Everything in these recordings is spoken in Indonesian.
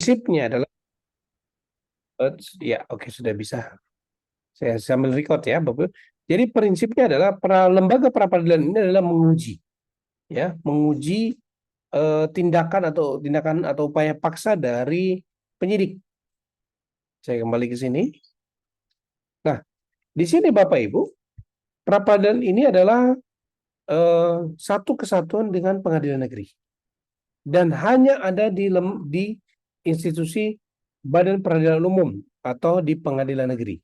prinsipnya adalah ya oke sudah bisa. Saya sambil record ya, Bapak. Jadi prinsipnya adalah lembaga pra-peradilan ini adalah menguji, ya, menguji tindakan atau upaya paksa dari penyidik. Saya kembali ke sini. Nah, di sini Bapak Ibu, pra-peradilan ini adalah satu kesatuan dengan pengadilan negeri dan hanya ada di institusi Badan Peradilan Umum atau di pengadilan negeri.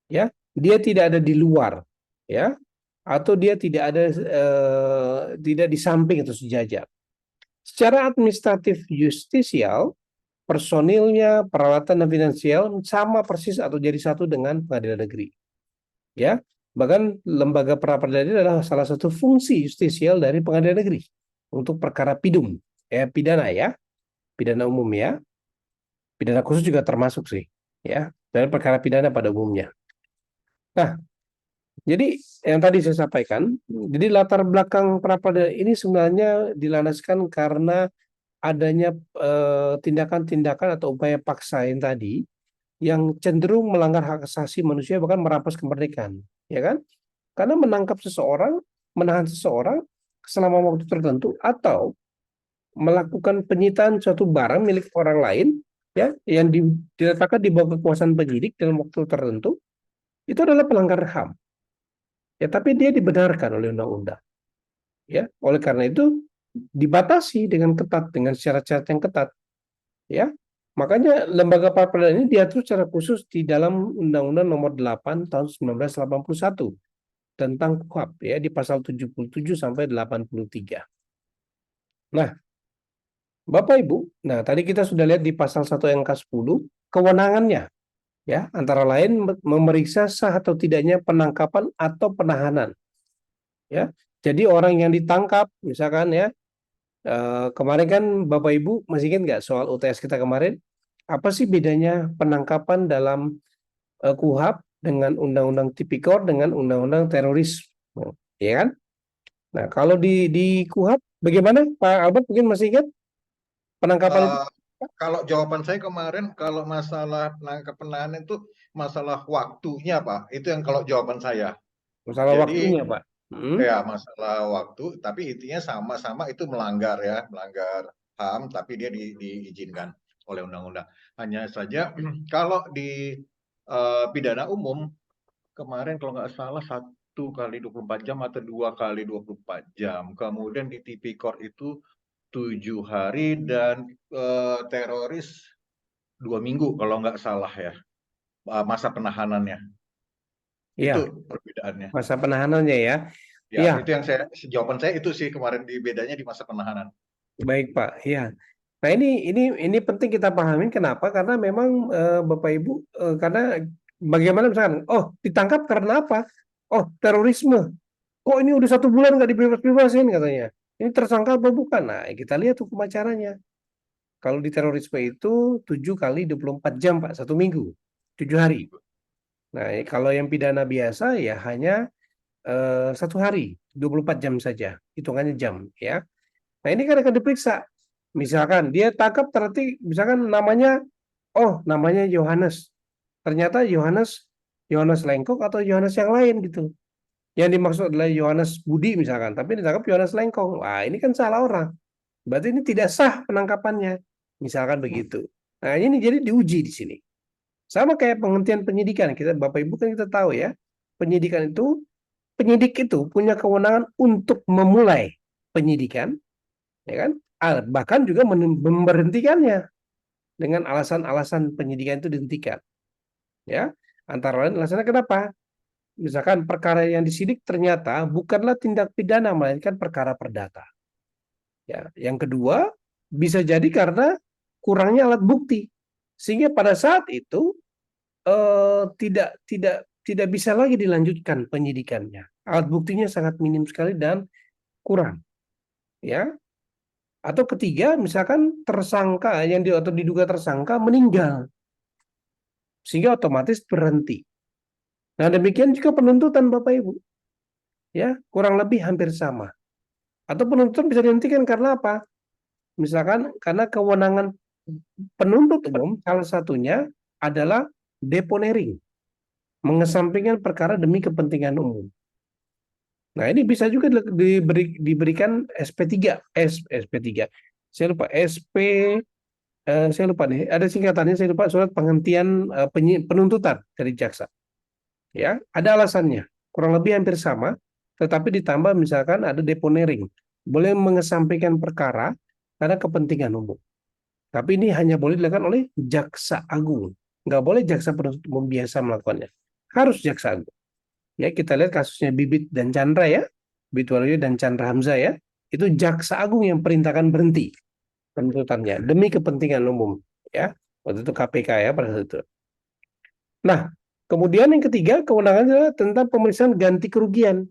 Ya, dia tidak ada di luar, ya, atau dia tidak di samping atau sejajar. Secara administratif justisial, personilnya, peralatan dan finansial sama persis atau jadi satu dengan pengadilan negeri. Ya, bahkan lembaga pra-peradilan ini adalah salah satu fungsi justisial dari pengadilan negeri untuk perkara pidum, pidana ya, pidana umum ya, pidana khusus juga termasuk sih, ya, dan perkara pidana pada umumnya. Nah, jadi yang tadi saya sampaikan, jadi latar belakang pra-peradilan ini sebenarnya dilandaskan karena adanya tindakan-tindakan atau upaya paksa yang tadi yang cenderung melanggar hak asasi manusia bahkan merampas kemerdekaan, ya kan? Karena menangkap seseorang, menahan seseorang selama waktu tertentu atau melakukan penyitaan suatu barang milik orang lain ya yang diletakkan di bawah kekuasaan penyidik dalam waktu tertentu itu adalah pelanggaran HAM. Ya, tapi dia dibenarkan oleh undang-undang. Ya, oleh karena itu dibatasi dengan ketat dengan syarat-syarat yang ketat. Ya, makanya lembaga pra-peradilan ini diatur secara khusus di dalam Undang-Undang Nomor 8 Tahun 1981 tentang KUHP ya di pasal 77 sampai 83. Nah, Bapak Ibu, nah tadi kita sudah lihat di pasal 1 angka 10 kewenangannya ya antara lain memeriksa sah atau tidaknya penangkapan atau penahanan. Ya. Jadi orang yang ditangkap misalkan ya kemarin kan Bapak Ibu masih ingat nggak soal UTS kita kemarin? Apa sih bedanya penangkapan dalam KUHP dengan Undang-Undang Tipikor dengan Undang-Undang Terorisme, ya kan? Nah, kalau di KUHP bagaimana Pak Albert mungkin masih ingat penangkapan itu? Kalau jawaban saya kemarin, kalau masalah penangkap penahanan itu masalah waktunya, Pak. Itu yang kalau jawaban saya. Masalah Jadi waktunya, Pak. ya masalah waktu, tapi intinya sama-sama itu melanggar ya, melanggar HAM, tapi dia diizinkan oleh undang-undang. Hanya saja kalau di pidana umum kemarin kalau nggak salah 1 kali 24 jam atau 2 kali 24 jam. Kemudian di Tipikor itu 7 hari dan teroris 2 minggu kalau nggak salah ya masa penahanannya. Iya, Itu perbedaannya. masa penahanannya ya. Ya, Iya, itu yang jawaban saya itu sih kemarin di bedanya di masa penahanan. baik Pak. Iya. Nah, ini penting kita pahamin kenapa? Karena memang Bapak Ibu karena bagaimana misalkan, oh ditangkap karena apa? Oh terorisme. Kok ini udah 1 bulan nggak dibebas-bebasin katanya. Ini tersangka apa bukan? Nah, kita lihat hukum acaranya. Kalau di terorisme itu 7 kali 24 jam Pak, 1 minggu, 7 hari. Nah, kalau yang pidana biasa ya hanya 1 hari, 24 jam saja, hitungannya jam ya. Nah, ini kan akan diperiksa. Misalkan dia tangkap ternyata misalkan namanya Yohanes. Ternyata Yohanes Yohanes Lengkok atau Yohanes yang lain gitu. Yang dimaksud adalah Yohanes Budi misalkan, tapi ditangkap Yohanes Lengkong. Wah, ini kan salah orang. Berarti ini tidak sah penangkapannya. Misalkan begitu. Nah, ini jadi diuji di sini. Sama kayak penghentian penyidikan. Kita Bapak Ibu kan kita tahu ya. Penyidikan itu penyidik itu punya kewenangan untuk memulai penyidikan, ya kan? Bahkan juga memberhentikannya dengan alasan-alasan penyidikan itu dihentikan, ya. Antara lain alasannya kenapa? Misalkan perkara yang disidik ternyata bukanlah tindak pidana melainkan perkara perdata. Ya, yang kedua bisa jadi karena kurangnya alat bukti sehingga pada saat itu tidak bisa lagi dilanjutkan penyidikannya. Alat buktinya sangat minim sekali dan kurang, ya. Atau ketiga, misalkan tersangka atau diduga tersangka meninggal sehingga otomatis berhenti. Nah, demikian juga penuntutan Bapak Ibu, ya, kurang lebih hampir sama. Atau penuntutan bisa dihentikan karena apa? Misalkan karena kewenangan penuntut umum salah satunya adalah deponering, mengesampingkan perkara demi kepentingan umum. Nah, ini bisa juga diberikan SP3, SP3. Saya lupa saya lupa nih, ada singkatannya, saya lupa, surat penghentian penuntutan dari jaksa. Ya, ada alasannya. Kurang lebih hampir sama, tetapi ditambah misalkan ada deponering, boleh mengesampingkan perkara karena kepentingan umum. Tapi ini hanya boleh dilakukan oleh jaksa agung. Nggak boleh jaksa penuntut umum biasa melakukannya. Harus jaksa agung. Ya, kita lihat kasusnya Bibit dan Chandra ya. Bibit Waluyo dan Chandra Hamzah ya. Itu jaksa agung yang perintahkan berhenti penuntutannya demi kepentingan umum ya. Waktu itu KPK ya pada saat itu. Nah, kemudian yang ketiga kewenangan adalah tentang pemeriksaan ganti kerugian.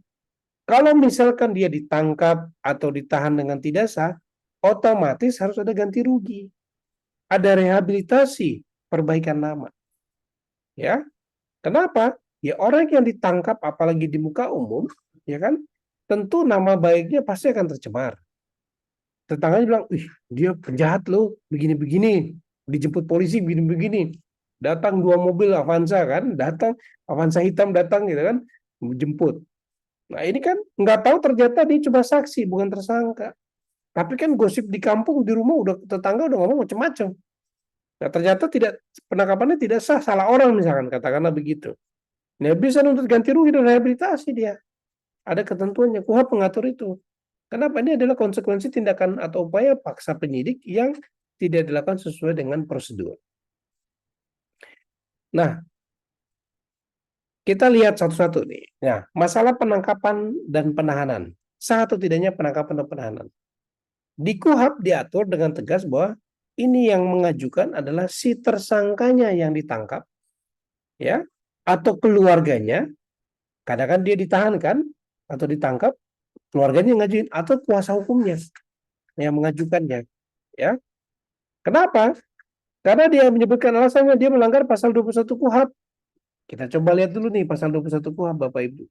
Kalau misalkan dia ditangkap atau ditahan dengan tidak sah, otomatis harus ada ganti rugi. Ada rehabilitasi, perbaikan nama. Ya, kenapa? Ya orang yang ditangkap apalagi di muka umum, ya kan? Tentu nama baiknya pasti akan tercemar. Tetangganya bilang, "Ih, dia penjahat loh, begini-begini, dijemput polisi begini-begini." Datang 2 mobil Avanza kan, datang Avanza hitam datang gitu kan, jemput. Nah ini kan nggak tahu ternyata dia cuma saksi bukan tersangka. Tapi kan gosip di kampung di rumah udah tetangga udah ngomong macam-macam. Nah ternyata tidak, penangkapannya tidak sah, salah orang misalkan katakanlah begitu. Nah bisa nuntut ganti rugi dan rehabilitasi dia. Ada ketentuannya, KUHP mengatur itu. Kenapa? Ini adalah konsekuensi tindakan atau upaya paksa penyidik yang tidak dilakukan sesuai dengan prosedur. Nah, kita lihat satu-satu nih. Nah, masalah penangkapan dan penahanan. Sah atau tidaknya penangkapan dan penahanan. Di KUHP diatur dengan tegas bahwa ini yang mengajukan adalah si tersangkanya yang ditangkap, ya, atau keluarganya. Kadang kan dia ditahan kan, atau ditangkap, keluarganya ngajuin atau kuasa hukumnya yang mengajukannya, ya. Kenapa? Karena dia menyebutkan alasannya dia melanggar pasal 21 KUHP. Kita coba lihat dulu nih pasal 21 KUHP Bapak Ibu.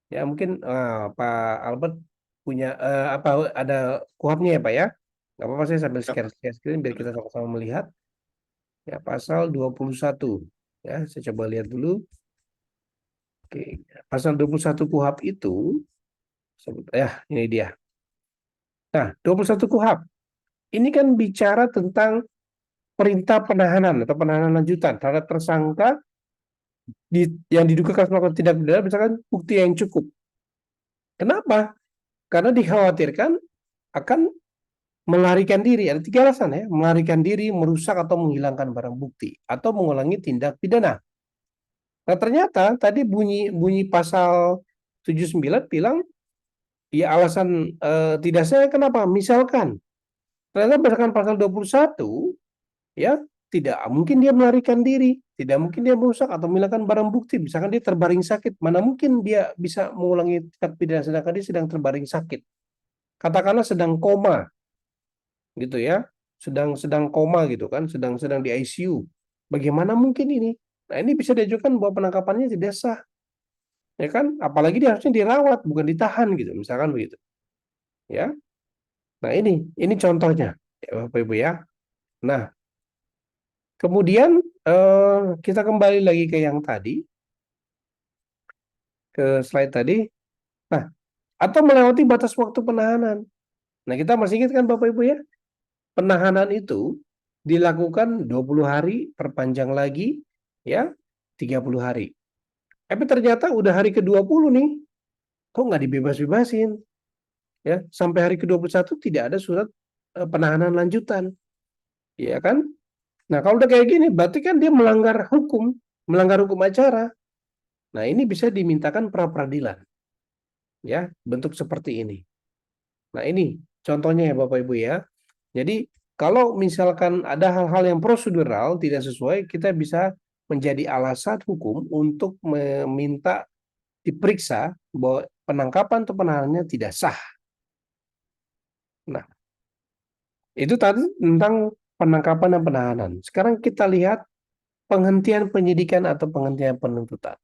Ya mungkin Pak Albert punya apa ada KUHP-nya ya Pak ya? Nggak apa-apa saya sambil share screen biar kita sama-sama melihat. Ya pasal 21. Ya saya coba lihat dulu. Oke, pasal 21 KUHP itu ya ini dia. Nah, 21 KUHP ini kan bicara tentang perintah penahanan atau penahanan lanjutan terhadap tersangka yang diduga kasus melakukan tindak pidana misalkan bukti yang cukup. Kenapa? Karena dikhawatirkan akan melarikan diri. Ada 3 alasan ya, melarikan diri, merusak atau menghilangkan barang bukti atau mengulangi tindak pidana. Nah, ternyata tadi bunyi pasal 79 bilang ya alasan tidak sah kenapa? Misalkan ternyata berdasarkan pasal 21 ya tidak mungkin dia melarikan diri, tidak mungkin dia merusak atau menghilangkan barang bukti. Misalkan dia terbaring sakit, mana mungkin dia bisa mengulangi tindak pidana sedangkan dia sedang terbaring sakit. Katakanlah sedang koma, gitu ya, sedang koma gitu kan, sedang di ICU. Bagaimana mungkin ini? Nah ini bisa diajukan bahwa penangkapannya tidak sah, ya kan? Apalagi dia harusnya dirawat, bukan ditahan gitu, misalkan begitu, ya. Nah ini contohnya, ya, Bapak Ibu ya. Nah kemudian kita kembali lagi ke yang tadi, ke slide tadi. Nah, atau melewati batas waktu penahanan. Nah, kita masih ingat kan Bapak Ibu ya, penahanan itu dilakukan 20 hari, perpanjang lagi, ya, 30 hari. Tapi ternyata udah hari ke-20 nih, kok nggak dibebas-bebasin? Ya, sampai hari ke-21 tidak ada surat penahanan lanjutan. Ya kan? Nah, kalau udah kayak gini, berarti kan dia melanggar hukum acara. Nah, ini bisa dimintakan pra-peradilan. Ya, bentuk seperti ini. Nah, ini contohnya ya Bapak Ibu ya. Jadi kalau misalkan ada hal-hal yang prosedural tidak sesuai, kita bisa menjadi alasan hukum untuk meminta diperiksa bahwa penangkapan atau penahanannya tidak sah. Nah, itu tadi tentang penangkapan dan penahanan. Sekarang kita lihat penghentian penyidikan atau penghentian penuntutan.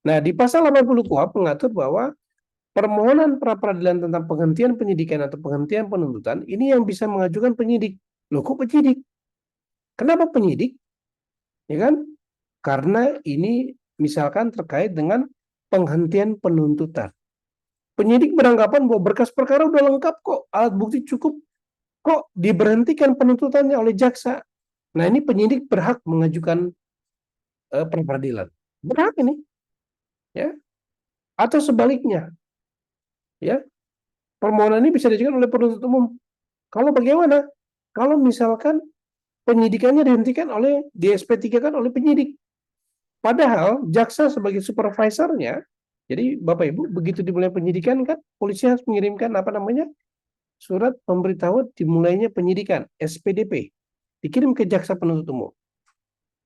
Nah, di pasal 80 KUHP mengatur bahwa permohonan pra-peradilan tentang penghentian penyidikan atau penghentian penuntutan ini yang bisa mengajukan penyidik. Loh kok penyidik? Kenapa penyidik? Ya kan? Karena ini misalkan terkait dengan penghentian penuntutan. Penyidik beranggapan bahwa berkas perkara udah lengkap kok, alat bukti cukup, kok diberhentikan penuntutannya oleh jaksa. Nah, ini penyidik berhak mengajukan pra peradilan. Berhak ini, ya. Atau sebaliknya, ya. Permohonan ini bisa diajukan oleh penuntut umum. Kalau bagaimana? Kalau misalkan penyidikannya dihentikan oleh di SP3 kan oleh penyidik. Padahal jaksa sebagai supervisornya, jadi Bapak Ibu begitu dimulai penyidikan kan polisi harus mengirimkan apa namanya surat pemberitahuan dimulainya penyidikan SPDP dikirim ke jaksa penuntut umum.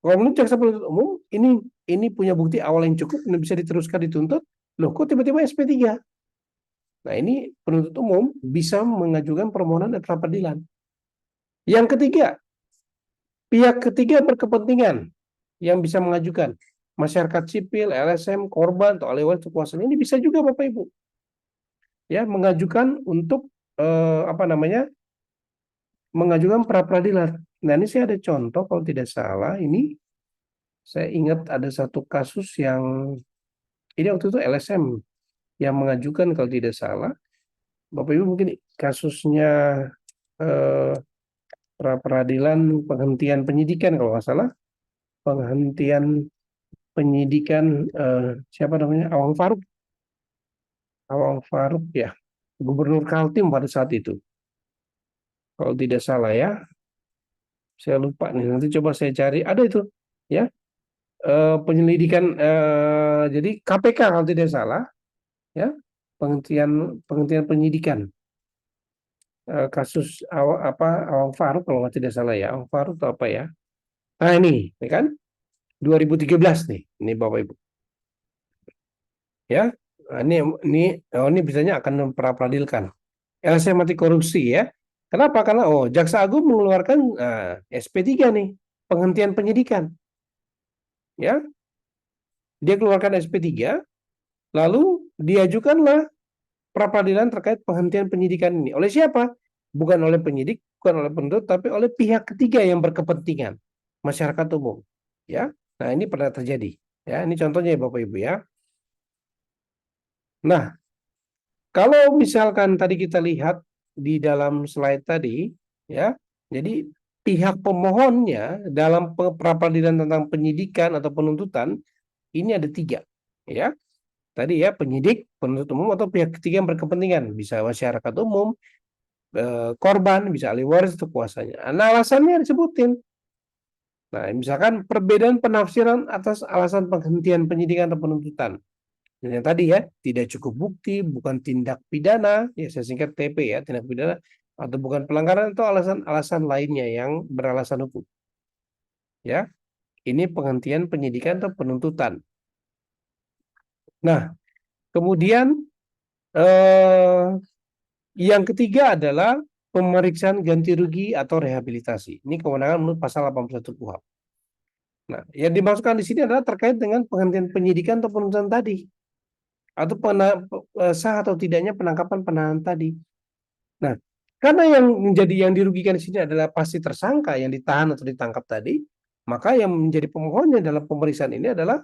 Kalau menurut jaksa penuntut umum ini punya bukti awal yang cukup dan bisa diteruskan dituntut, loh kok tiba-tiba SP3? Nah ini penuntut umum bisa mengajukan permohonan pra peradilan. Yang ketiga, pihak ketiga berkepentingan yang bisa mengajukan masyarakat sipil, LSM, korban atau ahli waris kekuasaan ini bisa juga Bapak Ibu ya mengajukan untuk apa namanya mengajukan pra peradilan. Nah ini saya ada contoh kalau tidak salah ini saya ingat ada satu kasus yang ini waktu itu LSM yang mengajukan kalau tidak salah Bapak Ibu mungkin kasusnya eh, pra peradilan penghentian penyidikan kalau nggak salah penghentian penyidikan siapa namanya Awang Faruk ya Gubernur Kaltim pada saat itu kalau tidak salah ya saya lupa nih nanti coba saya cari ada itu ya penyelidikan jadi KPK kalau tidak salah ya penghentian penghentian penyidikan kasus Awang Faruk kalau tidak salah ya Awang Faruk atau apa ya nah ini kan 2013 nih ini Bapak Ibu ya. Nah, ini bisanya akan memperadilan LSM anti korupsi ya. Kenapa? Karena Jaksa Agung mengeluarkan SP3 nih, penghentian penyidikan. Ya, dia keluarkan SP3, lalu diajukanlah pra peradilan terkait penghentian penyidikan ini. Oleh siapa? Bukan oleh penyidik, bukan oleh penuntut, tapi oleh pihak ketiga yang berkepentingan, masyarakat umum. Ya. Nah, ini pernah terjadi. Ya, ini contohnya ya Bapak Ibu ya. Nah, kalau misalkan tadi kita lihat di dalam slide tadi, ya, jadi pihak pemohonnya dalam pra-peradilan tentang penyidikan atau penuntutan ini ada tiga, ya. Tadi ya penyidik, penuntut umum atau pihak ketiga yang berkepentingan, bisa masyarakat umum, korban, bisa ahli waris atau kuasanya. Nah, alasannya disebutin. Nah, misalkan perbedaan penafsiran atas alasan penghentian penyidikan atau penuntutan. Dan yang tadi ya, tidak cukup bukti, bukan tindak pidana, ya saya singkat TP ya, tindak pidana, atau bukan pelanggaran atau alasan-alasan lainnya yang beralasan hukum. Ya, ini penghentian penyidikan atau penuntutan. Nah, kemudian eh, yang ketiga adalah pemeriksaan ganti rugi atau rehabilitasi. Ini kewenangan menurut pasal 81 KUHP. Nah, yang dimaksudkan di sini adalah terkait dengan penghentian penyidikan atau penuntutan tadi, atau sah atau tidaknya penangkapan penahanan tadi. Nah, karena yang dirugikan di sini adalah pasti tersangka yang ditahan atau ditangkap tadi, maka yang menjadi pemohonnya dalam pemeriksaan ini adalah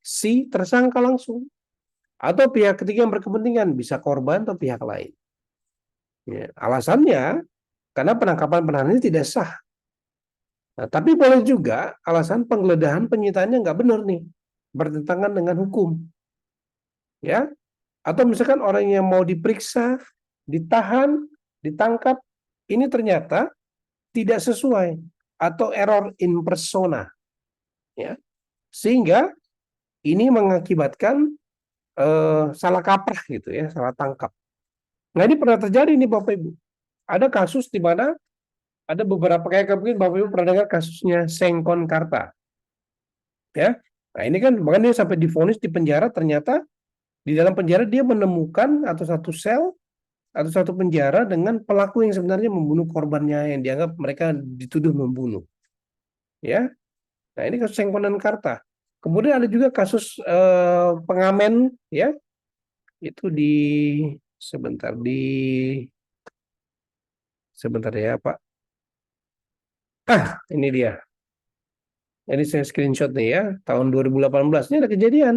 si tersangka langsung atau pihak ketiga yang berkepentingan, bisa korban atau pihak lain. Ya, alasannya karena penangkapan penahanan ini tidak sah. Nah, tapi boleh juga alasan penggeledahan penyitaannya nggak benar nih, bertentangan dengan hukum, ya. Atau misalkan orang yang mau diperiksa, ditahan, ditangkap, ini ternyata tidak sesuai atau error in persona, ya, sehingga ini mengakibatkan salah kaprah gitu ya, salah tangkap. Nah ini pernah terjadi nih Bapak Ibu. Ada kasus di mana ada beberapa kayak mungkin Bapak Ibu pernah dengar kasusnya Sengkon Karta, ya. Nah ini kan bahkan dia sampai divonis di penjara, ternyata di dalam penjara dia menemukan atau satu sel atau satu penjara dengan pelaku yang sebenarnya membunuh korbannya yang dianggap mereka dituduh membunuh, ya. Nah, ini kasus Sengkonan Karta. Kemudian ada juga kasus pengamen ya, itu sebentar ya, Pak. Ini dia. Ini saya screenshot nih ya, tahun 2018 ini ada kejadian.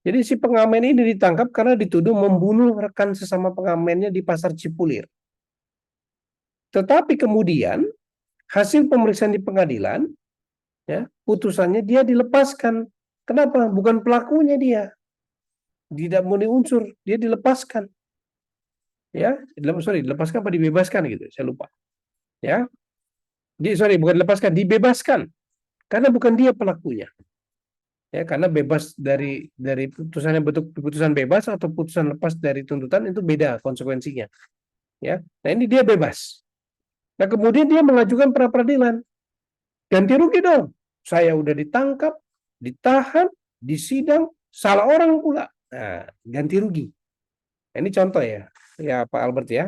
Jadi si pengamen ini ditangkap karena dituduh membunuh rekan sesama pengamennya di Pasar Cipulir. Tetapi kemudian hasil pemeriksaan di pengadilan, ya, putusannya dia dilepaskan. Kenapa? Bukan pelakunya dia, tidak memenuhi unsur, dia dilepaskan. Ya, dilepaskan apa dibebaskan gitu, saya lupa. Ya, bukan dilepaskan, dibebaskan karena bukan dia pelakunya. Ya, karena bebas dari putusannya bentuk putusan bebas atau putusan lepas dari tuntutan itu beda konsekuensinya. Ya, nah ini dia bebas. Nah kemudian dia mengajukan pra peradilan, ganti rugi dong. Saya udah ditangkap, ditahan, disidang, salah orang pula. Nah, ganti rugi. Nah, ini contoh ya Pak Albert ya.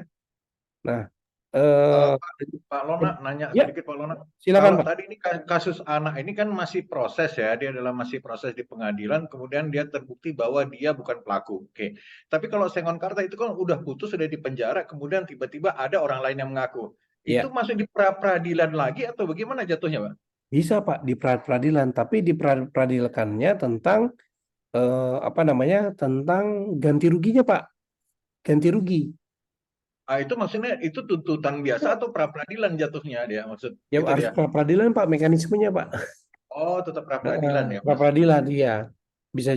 Nah, Eh, eh, Pak Lona nanya ya sedikit Pak Lona. silakan Kalau Pak. tadi ini kasus anak ini kan masih proses ya, dia adalah masih proses di pengadilan, kemudian dia terbukti bahwa dia bukan pelaku. Oke. Tapi kalau Sengon Karta itu kan udah putus, sudah di penjara, kemudian tiba-tiba ada orang lain yang mengaku. Itu Ya, masuk di pra peradilan lagi atau bagaimana jatuhnya, Pak? bisa Pak di peradilan, tapi di peradilannya tentang apa namanya? Tentang ganti ruginya Pak. Ganti rugi. Ah, itu maksudnya itu tuntutan biasa atau pra peradilan jatuhnya dia maksud Ya itu harus dia. pra peradilan Pak mekanismenya Pak. Oh, tetap pra peradilan ya, Pra Mas. peradilan iya. Bisa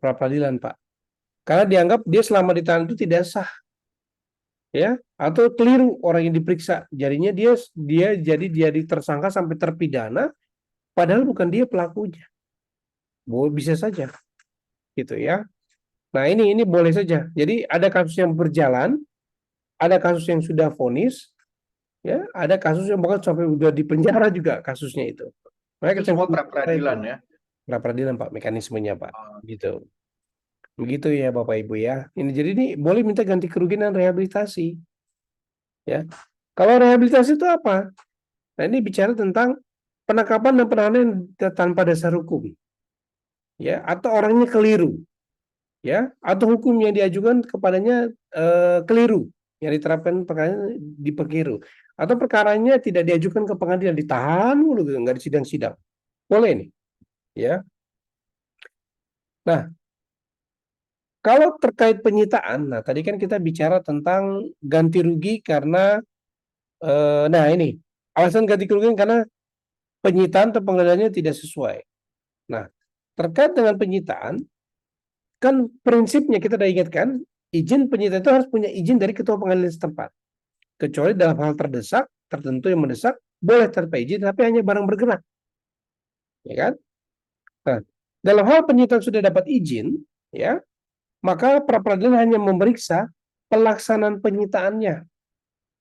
pra peradilan Pak. Karena dianggap dia selama ditahan itu tidak sah ya atau keliru orang yang diperiksa. Jadinya dia jadi tersangka sampai terpidana padahal bukan dia pelakunya. Bisa saja gitu ya. Nah, ini boleh saja. Jadi ada kasus yang berjalan, ada kasus yang sudah vonis, ya, ada kasus yang bahkan sampai udah di penjara juga kasusnya itu. Mereka Itu semua pra peradilan ya. pra peradilan Pak mekanismenya Pak. Oh, Gitu. Begitu ya Bapak Ibu ya. Ini boleh minta ganti kerugian dan rehabilitasi ya. Kalau rehabilitasi itu apa? Nah, ini bicara tentang penangkapan dan penahanan tanpa dasar hukum ya atau orangnya keliru ya atau hukum yang diajukan kepadanya keliru yang diterapkan perkara diperkiru atau perkaranya tidak diajukan ke pengadilan ditahan dulu gitu, nggak disidang-sidang boleh nih ya. Nah kalau terkait penyitaan, nah tadi kan kita bicara tentang ganti rugi karena nah ini alasan ganti kerugian karena penyitaan atau penggeledahannya tidak sesuai. Nah terkait dengan penyitaan kan prinsipnya kita sudah ingatkan izin penyitaan itu harus punya izin dari ketua pengadilan setempat. Kecuali dalam hal terdesak, tertentu yang mendesak, boleh tanpa izin, tapi hanya barang bergerak. Ya kan? Nah, dalam hal penyitaan sudah dapat izin, ya, maka pra peradilan hanya memeriksa pelaksanaan penyitaannya.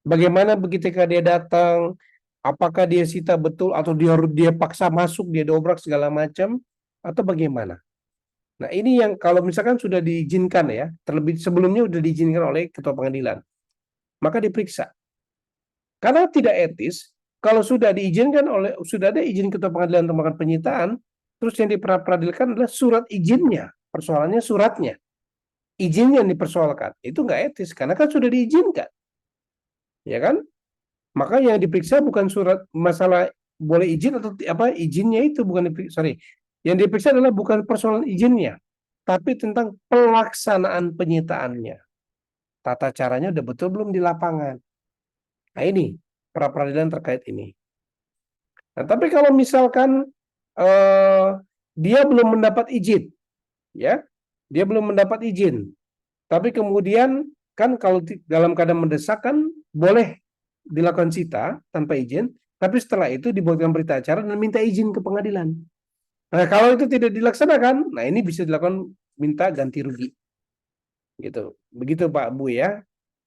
Bagaimana begitu dia datang, apakah dia sita betul atau dia paksa masuk, dia dobrak segala macam, atau bagaimana? Nah, ini yang kalau misalkan sudah diizinkan ya, terlebih sebelumnya sudah diizinkan oleh ketua pengadilan, maka diperiksa. Karena tidak etis kalau sudah ada izin ketua pengadilan untuk melakukan penyitaan, terus yang diperadilkan adalah surat izinnya. Persoalannya suratnya. Izinnya yang dipersoalkan. Itu nggak etis karena kan sudah diizinkan. Ya kan? Maka yang diperiksa bukan surat masalah boleh izin atau apa izinnya itu bukan sorry. Yang diperiksa adalah bukan persoalan izinnya, tapi tentang pelaksanaan penyitaannya. Tata caranya udah betul belum di lapangan. Nah ini pra peradilan terkait ini. Nah, tapi kalau misalkan eh, dia belum mendapat izin, ya, dia belum mendapat izin, tapi kemudian kan kalau dalam keadaan mendesak kan boleh dilakukan sita tanpa izin, tapi setelah itu dibuatkan berita acara dan minta izin ke pengadilan. Nah, kalau itu tidak dilaksanakan, nah ini bisa dilakukan minta ganti rugi, gitu. Begitu Pak Bu ya.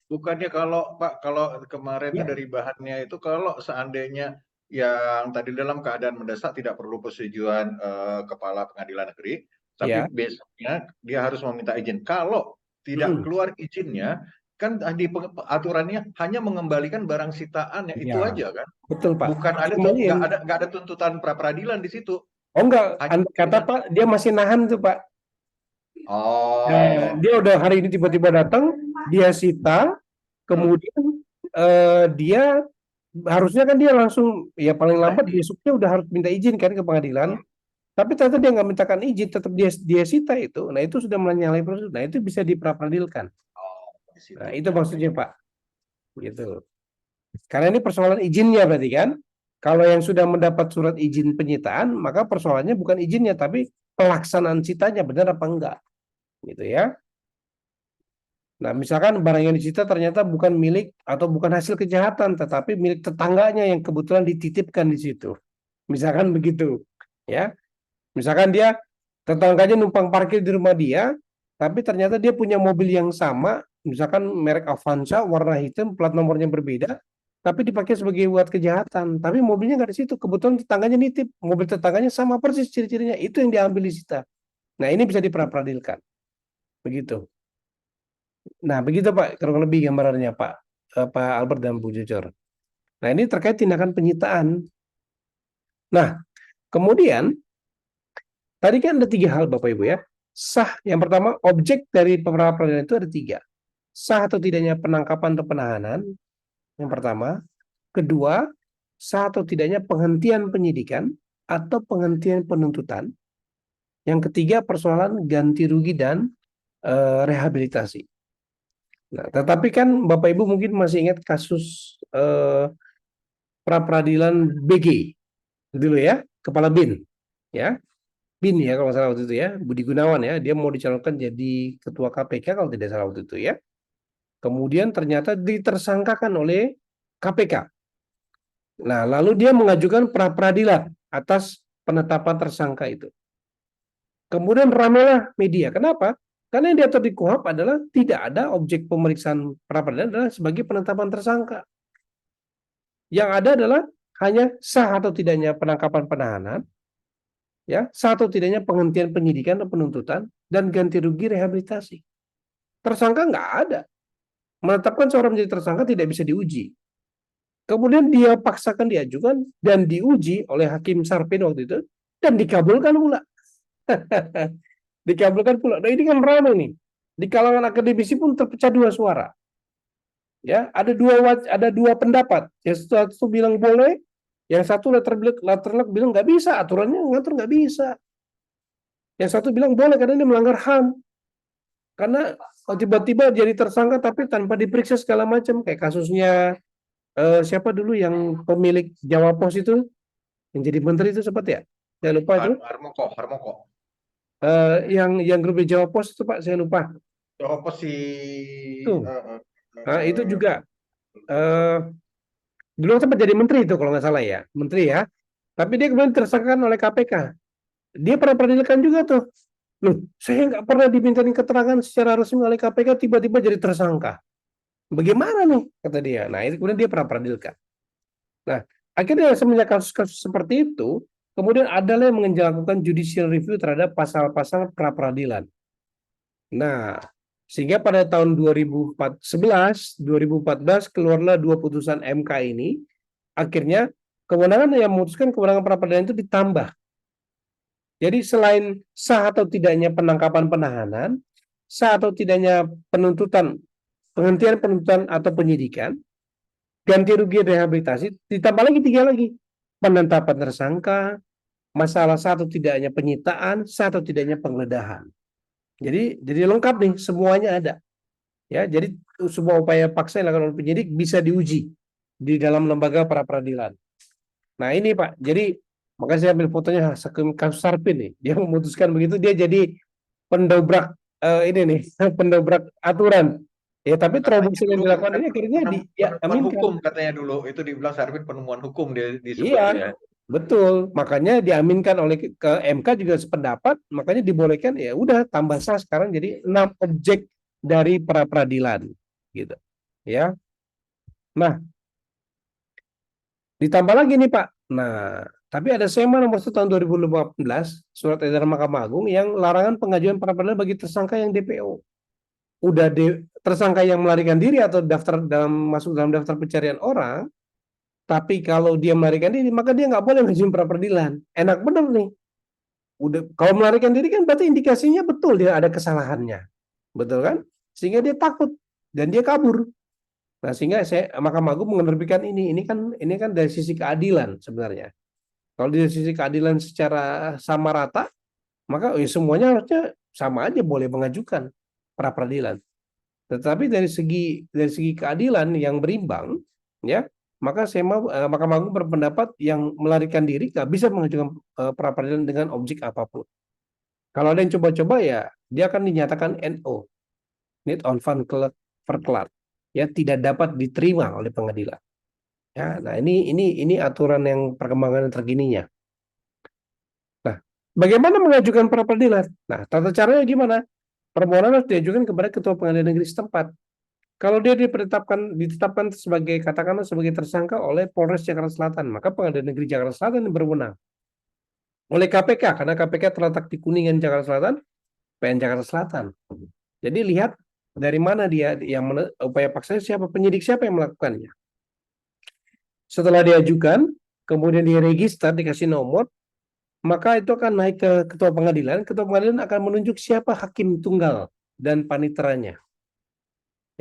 bukannya kalau Pak, kalau kemarin itu Ya, dari bahannya itu kalau seandainya yang tadi dalam keadaan mendesak tidak perlu persetujuan kepala pengadilan negeri, tapi ya. besoknya dia harus meminta izin. Kalau tidak Mm, keluar izinnya, kan di aturannya hanya mengembalikan barang sitaannya itu ya, aja kan. betul Pak. Bukan ada tuh Cuma yang nggak ada tuntutan pra peradilan di situ. oh enggak, Hanya kata Pak dia masih nahan tuh Pak. oh Dia udah hari ini tiba-tiba datang, dia sita, kemudian dia Harusnya kan dia langsung, ya paling lambat besoknya udah harus minta izin kan ke pengadilan. Tapi ternyata dia nggak mintakan izin, tetap dia sita itu. Nah itu sudah menyalahi prosedur. Nah itu bisa diperadilan. Oh, di Nah situ. itu maksudnya Pak. Gitu. Karena ini persoalan izinnya berarti kan. Kalau yang sudah mendapat surat izin penyitaan, maka persoalannya bukan izinnya, tapi pelaksanaan sitanya benar apa enggak. Gitu ya. Nah, misalkan barang yang disita ternyata bukan milik atau bukan hasil kejahatan, tetapi milik tetangganya yang kebetulan dititipkan di situ. Misalkan begitu, ya. Misalkan dia tetangganya numpang parkir di rumah dia, tapi ternyata dia punya mobil yang sama, misalkan merek Avanza, warna hitam, plat nomornya berbeda, tapi dipakai sebagai buat kejahatan. Tapi mobilnya nggak di situ, kebetulan tetangganya nitip, mobil tetangganya sama persis ciri-cirinya, itu yang diambil disita. Nah, ini bisa diperadilan, begitu. Nah, begitu Pak, kurang lebih gambarannya Pak Albert dan Bu Jujur. Nah, ini terkait tindakan penyitaan. Nah, kemudian tadi kan ada 3 hal Bapak Ibu ya. Sah, yang pertama objek dari pra peradilan itu ada 3. Sah atau tidaknya penangkapan atau penahanan, yang pertama. Kedua, sah atau tidaknya penghentian penyidikan atau penghentian penuntutan. Yang ketiga, persoalan ganti rugi dan rehabilitasi. Nah, tetapi kan Bapak Ibu mungkin masih ingat kasus pra peradilan BG dulu ya, Kepala BIN ya. BIN ya kalau nggak salah waktu itu ya, Budi Gunawan ya, dia mau dicalonkan jadi ketua KPK kalau tidak salah waktu itu ya. Kemudian ternyata ditersangkakan oleh KPK. Nah, lalu dia mengajukan pra peradilan atas penetapan tersangka itu. Kemudian ramailah media. Kenapa? Karena yang diatur di KUHP adalah tidak ada objek pemeriksaan pra peradilan adalah sebagai penetapan tersangka. Yang ada adalah hanya sah atau tidaknya penangkapan penahanan, ya, sah atau tidaknya penghentian penyidikan atau penuntutan, dan ganti rugi rehabilitasi. Tersangka nggak ada. Menetapkan seorang menjadi tersangka tidak bisa diuji. Kemudian dia paksakan diajukan dan diuji oleh Hakim Sarpin waktu itu dan dikabulkan pula. Dikabulkan pula. Nah ini kan ramai nih. Di kalangan akademisi pun terpecah 2 suara. Ya, ada dua pendapat. Yang satu bilang boleh, yang satu latar bilang nggak bisa, aturannya ngatur nggak bisa. Yang satu bilang boleh karena ini melanggar HAM. Karena tiba-tiba jadi tersangka tapi tanpa diperiksa segala macam kayak kasusnya siapa dulu yang pemilik Jawa Pos itu yang jadi menteri itu sempat ya? Saya lupa itu. Harmoko. Yang grup Jawa Pos itu Pak, saya lupa. Apa si Tuh. Nah, itu eh, juga eh, dulu sempat jadi menteri itu kalau nggak salah ya, menteri ya. Tapi dia kemudian tersangkakan oleh KPK. Dia pernah peradilan juga tuh. Loh, saya nggak pernah dimintain keterangan secara resmi oleh KPK, tiba-tiba jadi tersangka. Bagaimana nih? Kata dia. Nah, itu kemudian dia pernah peradilan. Nah, akhirnya semenjak kasus-kasus seperti itu, kemudian adalah yang melakukan judicial review terhadap pasal-pasal pra peradilan. Nah, sehingga pada tahun 2014 keluarlah 2 putusan MK ini, akhirnya kewenangan yang memutuskan kewenangan pra peradilan itu ditambah. Jadi selain sah atau tidaknya penangkapan penahanan, sah atau tidaknya penuntutan, penghentian penuntutan atau penyidikan, ganti rugi rehabilitasi, ditambah lagi 3 lagi. Penetapan tersangka, masalah sah atau tidaknya penyitaan, sah atau tidaknya penggeledahan. Jadi lengkap nih, semuanya ada. Ya, jadi sebuah upaya paksa yang dilakukan oleh penyidik bisa diuji di dalam lembaga pra peradilan. Nah, ini Pak. Jadi makanya saya ambil fotonya kasus Sarpin nih. Dia memutuskan begitu, dia jadi pendobrak ini nih, pendobrak aturan. Ya, tapi katanya terobosan yang dulu dilakukan ini akhirnya penemuan diaminkan. hukum, katanya dulu itu dibilang Sarpin penemuan hukum dia disebut Iya, ya. betul. Makanya diaminkan oleh ke MK juga sependapat, makanya dibolehkan ya udah tambah sah sekarang jadi 6 objek dari pra peradilan gitu. Ya. Nah, ditambah lagi nih Pak. Nah, tapi ada SEMA nomor 1 tahun 2015, surat edaran Mahkamah Agung yang larangan pengajuan pra peradilan bagi tersangka yang DPO. Tersangka yang melarikan diri atau masuk dalam daftar pencarian orang, tapi kalau dia melarikan diri maka dia nggak boleh mengajukan pra peradilan. Enak bener nih. Udah kalau melarikan diri kan berarti indikasinya betul dia ada kesalahannya. Betul kan? Sehingga dia takut dan dia kabur. Nah, sehingga Mahkamah Agung menerbitkan ini kan dari sisi keadilan sebenarnya. Kalau dari sisi keadilan secara sama rata, maka semuanya harusnya sama aja boleh mengajukan pra peradilan. Tetapi dari segi keadilan yang berimbang, ya, maka Mahkamah Agung berpendapat yang melarikan diri nggak bisa mengajukan pra peradilan dengan objek apapun. Kalau ada yang coba-coba ya dia akan dinyatakan NO, need on fund verklar, ya tidak dapat diterima oleh pengadilan. Ya, nah ini aturan yang perkembangan terkininya. Nah, bagaimana mengajukan pra peradilan? Nah, tata caranya gimana? Permohonan harus diajukan kepada Ketua Pengadilan Negeri setempat. Kalau dia ditetapkan sebagai katakanlah sebagai tersangka oleh Polres Jakarta Selatan, maka Pengadilan Negeri Jakarta Selatan yang berwenang. Oleh KPK, karena KPK terletak di Kuningan Jakarta Selatan, PN Jakarta Selatan. Jadi lihat dari mana dia yang upaya paksanya siapa, penyidik siapa yang melakukannya. Setelah diajukan, kemudian diregister, dikasih nomor, maka itu akan naik ke Ketua Pengadilan. Ketua Pengadilan akan menunjuk siapa hakim tunggal dan paniteranya.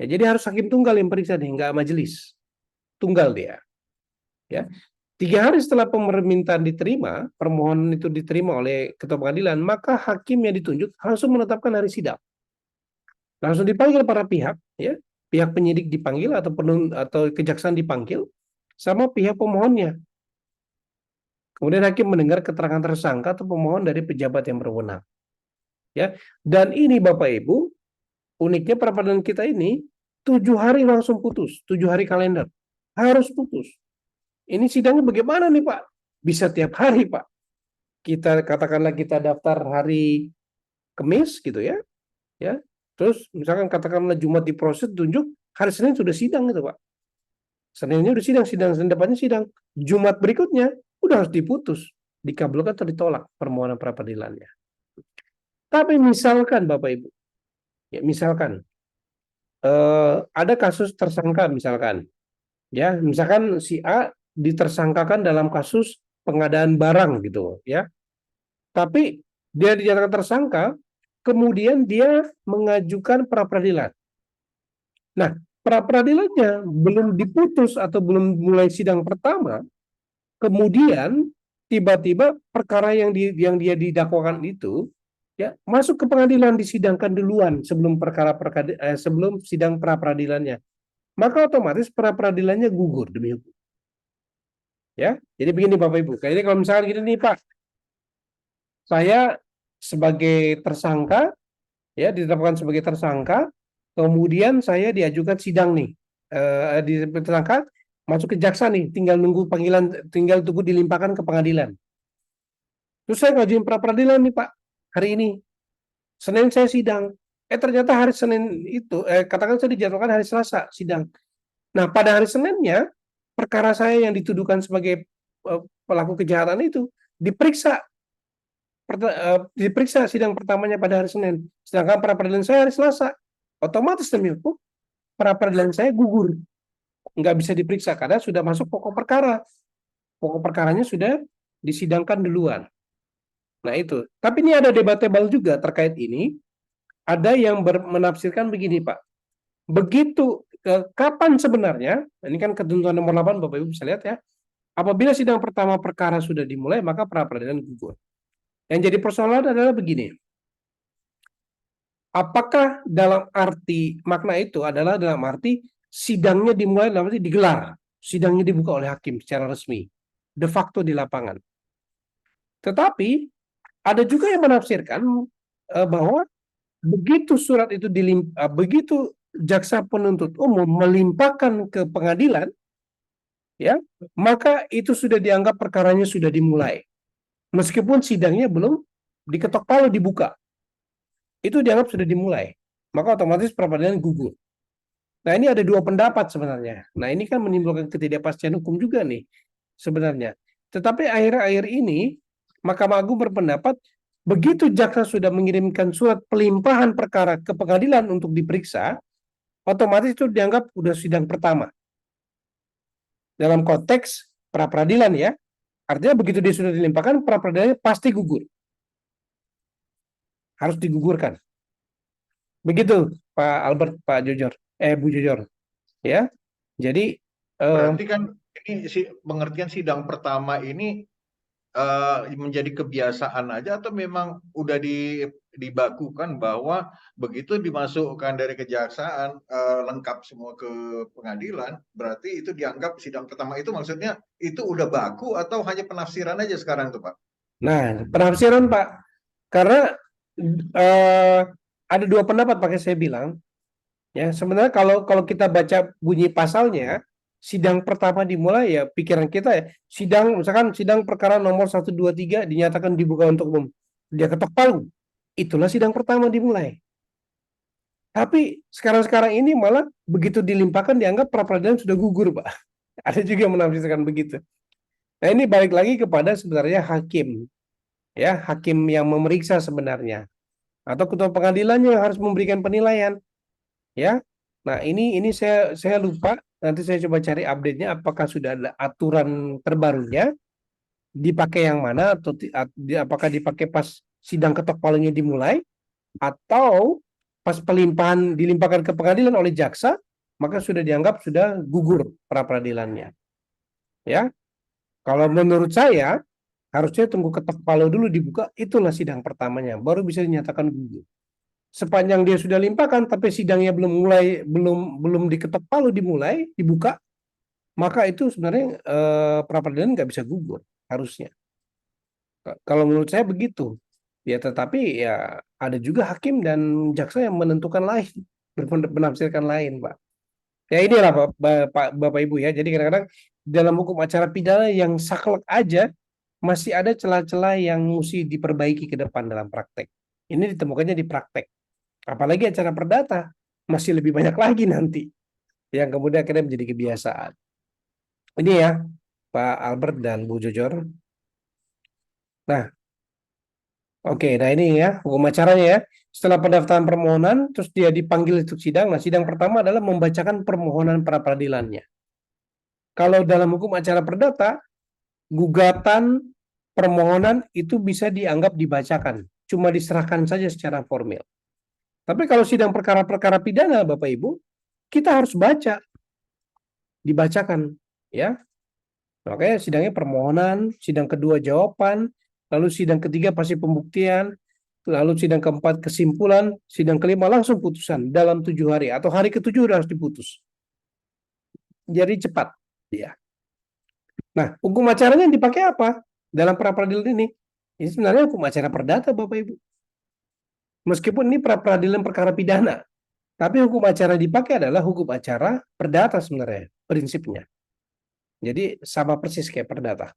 Ya, jadi harus hakim tunggal yang periksa nih, nggak majelis. Tunggal dia. Ya. 3 hari setelah permintaan diterima, permohonan itu diterima oleh Ketua Pengadilan, maka hakim yang ditunjuk langsung menetapkan hari sidang. Langsung dipanggil para pihak, ya, pihak penyidik dipanggil atau kejaksaan dipanggil, sama pihak pemohonnya. Kemudian hakim mendengar keterangan tersangka atau pemohon dari pejabat yang berwenang. Ya, dan ini Bapak Ibu, uniknya peradilan kita ini 7 hari langsung putus, 7 hari kalender harus putus. Ini sidangnya bagaimana nih Pak? Bisa tiap hari Pak. Kita katakanlah kita daftar hari Kamis gitu ya, ya. Terus misalkan katakanlah Jumat diproses tunjuk, hari Senin sudah sidang gitu Pak. Seninnya udah sidang Senin depannya sidang. Jumat berikutnya udah harus diputus, dikabulkan atau ditolak permohonan pra peradilannya. Tapi misalkan Bapak Ibu, ya misalkan ada kasus tersangka misalkan, ya misalkan si A ditersangkakan dalam kasus pengadaan barang gitu, ya. Tapi dia dinyatakan tersangka, kemudian dia mengajukan pra peradilan. Nah, pra peradilannya belum diputus atau belum mulai sidang pertama, kemudian tiba-tiba perkara yang dia didakwakan itu ya masuk ke pengadilan disidangkan duluan sebelum sidang pra peradilannya, maka otomatis pra peradilannya gugur demi hukum. Ya, jadi begini Bapak Ibu. Jadi kalau misalkan gini nih Pak, saya sebagai tersangka ya ditetapkan sebagai tersangka, kemudian saya diajukan sidang nih, di tersangka masuk ke jaksa nih, tinggal nunggu panggilan, tinggal tunggu dilimpahkan ke pengadilan. Terus saya ngajuin pra peradilan nih Pak, hari ini Senin saya sidang. Ternyata hari Senin itu, katakan saya dijadwalkan hari Selasa sidang. Nah pada hari Seninnya perkara saya yang dituduhkan sebagai pelaku kejahatan itu diperiksa sidang pertamanya pada hari Senin. Sedangkan pra peradilan saya hari Selasa. Otomatis demi hukum pra peradilan saya gugur. Nggak bisa diperiksa karena sudah masuk pokok perkara. Pokok perkaranya sudah disidangkan duluan. Nah itu. Tapi ini ada debatable juga terkait ini. Ada yang menafsirkan begini Pak. Begitu kapan sebenarnya, ini kan ketentuan nomor 8 Bapak Ibu bisa lihat ya. Apabila sidang pertama perkara sudah dimulai, maka pra peradilan gugur. Yang jadi persoalan adalah begini. Apakah dalam arti makna itu adalah dalam arti sidangnya dimulai dalam arti digelar, sidangnya dibuka oleh hakim secara resmi, de facto di lapangan. Tetapi ada juga yang menafsirkan bahwa begitu jaksa penuntut umum melimpahkan ke pengadilan, ya, maka itu sudah dianggap perkaranya sudah dimulai, meskipun sidangnya belum diketok palu dibuka. Itu dianggap sudah dimulai, maka otomatis pra peradilan gugur. Nah ini ada dua pendapat sebenarnya. Nah ini kan menimbulkan ketidakpastian hukum juga nih sebenarnya. Tetapi akhir-akhir ini Mahkamah Agung berpendapat begitu jaksa sudah mengirimkan surat pelimpahan perkara ke pengadilan untuk diperiksa, otomatis itu dianggap sudah sidang pertama. Dalam konteks pra peradilan ya, artinya begitu dia sudah dilimpahkan, pra peradilannya pasti gugur. Harus digugurkan. Begitu Pak Albert, Pak Jujur, Bu Jujur. Ya. Jadi Berarti kan ini pengertian sidang pertama ini menjadi kebiasaan aja atau memang udah dibakukan bahwa begitu dimasukkan dari kejaksaan lengkap semua ke pengadilan, berarti itu dianggap sidang pertama itu maksudnya itu udah baku atau hanya penafsiran aja sekarang tuh Pak? nah, penafsiran Pak, karena eh, ada dua pendapat pakai saya bilang. Ya, sebenarnya kalau kalau kita baca bunyi pasalnya, sidang pertama dimulai ya pikiran kita ya, sidang misalkan sidang perkara nomor 123 dinyatakan dibuka untuk umum. Dia ketok palu. Itulah sidang pertama dimulai. Tapi sekarang-sekarang ini malah begitu dilimpahkan dianggap pra peradilan sudah gugur, Pak. Ada juga yang menafsirkan begitu. Nah, ini balik lagi kepada sebenarnya hakim, ya, hakim yang memeriksa sebenarnya atau ketua pengadilannya yang harus memberikan penilaian. Ya. Nah, ini saya lupa. Nanti saya coba cari update-nya apakah sudah ada aturan terbarunya, dipakai yang mana atau apakah dipakai pas sidang ketok palunya dimulai atau pas dilimpahkan ke pengadilan oleh jaksa, maka sudah dianggap sudah gugur pra peradilannya. Ya. Kalau menurut saya harusnya tunggu ketok palu dulu dibuka, itulah sidang pertamanya, baru bisa dinyatakan gugur. Sepanjang dia sudah limpahkan tapi sidangnya belum diketok palu dimulai dibuka, maka itu sebenarnya pra peradilan nggak bisa gugur harusnya. Kalau menurut saya begitu. Ya tetapi ya ada juga hakim dan jaksa yang menentukan lain, menafsirkan lain, Pak. Ya inilah Bapak Ibu ya. Jadi kadang-kadang dalam hukum acara pidana yang saklek aja masih ada celah-celah yang mesti diperbaiki ke depan dalam praktek. Ini ditemukannya di praktek. Apalagi acara perdata masih lebih banyak lagi nanti yang kemudian akhirnya menjadi kebiasaan. Ini ya Pak Albert dan Bu Jojor. Nah, oke, nah ini ya hukum acaranya ya. Setelah pendaftaran permohonan, terus dia dipanggil untuk sidang. Nah, sidang pertama adalah membacakan permohonan pra peradilannya. Kalau dalam hukum acara perdata, gugatan permohonan itu bisa dianggap dibacakan, cuma diserahkan saja secara formal. Tapi kalau sidang perkara-perkara pidana, Bapak Ibu, kita harus baca, dibacakan, ya. Makanya sidangnya permohonan, sidang kedua jawaban, lalu sidang ketiga pasti pembuktian, lalu sidang keempat kesimpulan, sidang kelima langsung putusan dalam 7 hari atau hari ketujuh harus diputus. Jadi cepat, ya. Nah, hukum acaranya dipakai apa dalam pra peradilan ini? Ini sebenarnya hukum acara perdata, Bapak Ibu. Meskipun ini pra peradilan perkara pidana, tapi hukum acara dipakai adalah hukum acara perdata sebenarnya prinsipnya. Jadi sama persis kayak perdata.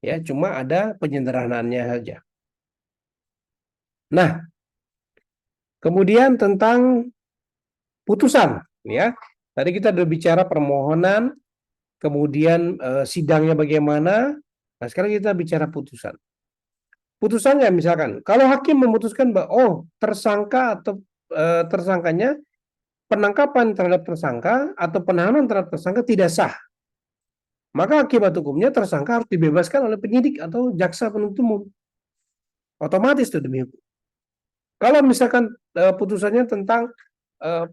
Ya, cuma ada penyederhanaannya saja. Nah, kemudian tentang putusan, ya. Tadi kita sudah bicara permohonan, kemudian sidangnya bagaimana. Nah, sekarang kita bicara putusan. Putusannya misalkan, kalau hakim memutuskan bahwa tersangka atau tersangkanya penangkapan terhadap tersangka atau penahanan terhadap tersangka tidak sah, maka akibat hukumnya tersangka harus dibebaskan oleh penyidik atau jaksa penuntut umum. Otomatis itu demi hukum. Kalau misalkan putusannya tentang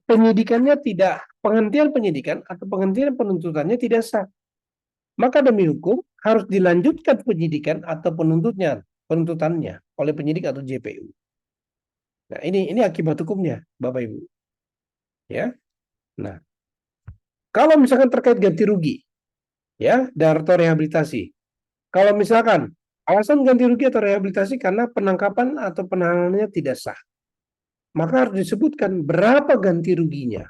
penyidikannya tidak, penghentian penyidikan atau penghentian penuntutannya tidak sah, maka demi hukum harus dilanjutkan penyidikan atau penuntutannya oleh penyidik atau JPU. Nah, ini akibat hukumnya, Bapak Ibu. Ya. Nah, kalau misalkan terkait ganti rugi, ya, dan atau rehabilitasi. Kalau misalkan alasan ganti rugi atau rehabilitasi karena penangkapan atau penahanannya tidak sah, maka harus disebutkan berapa ganti ruginya.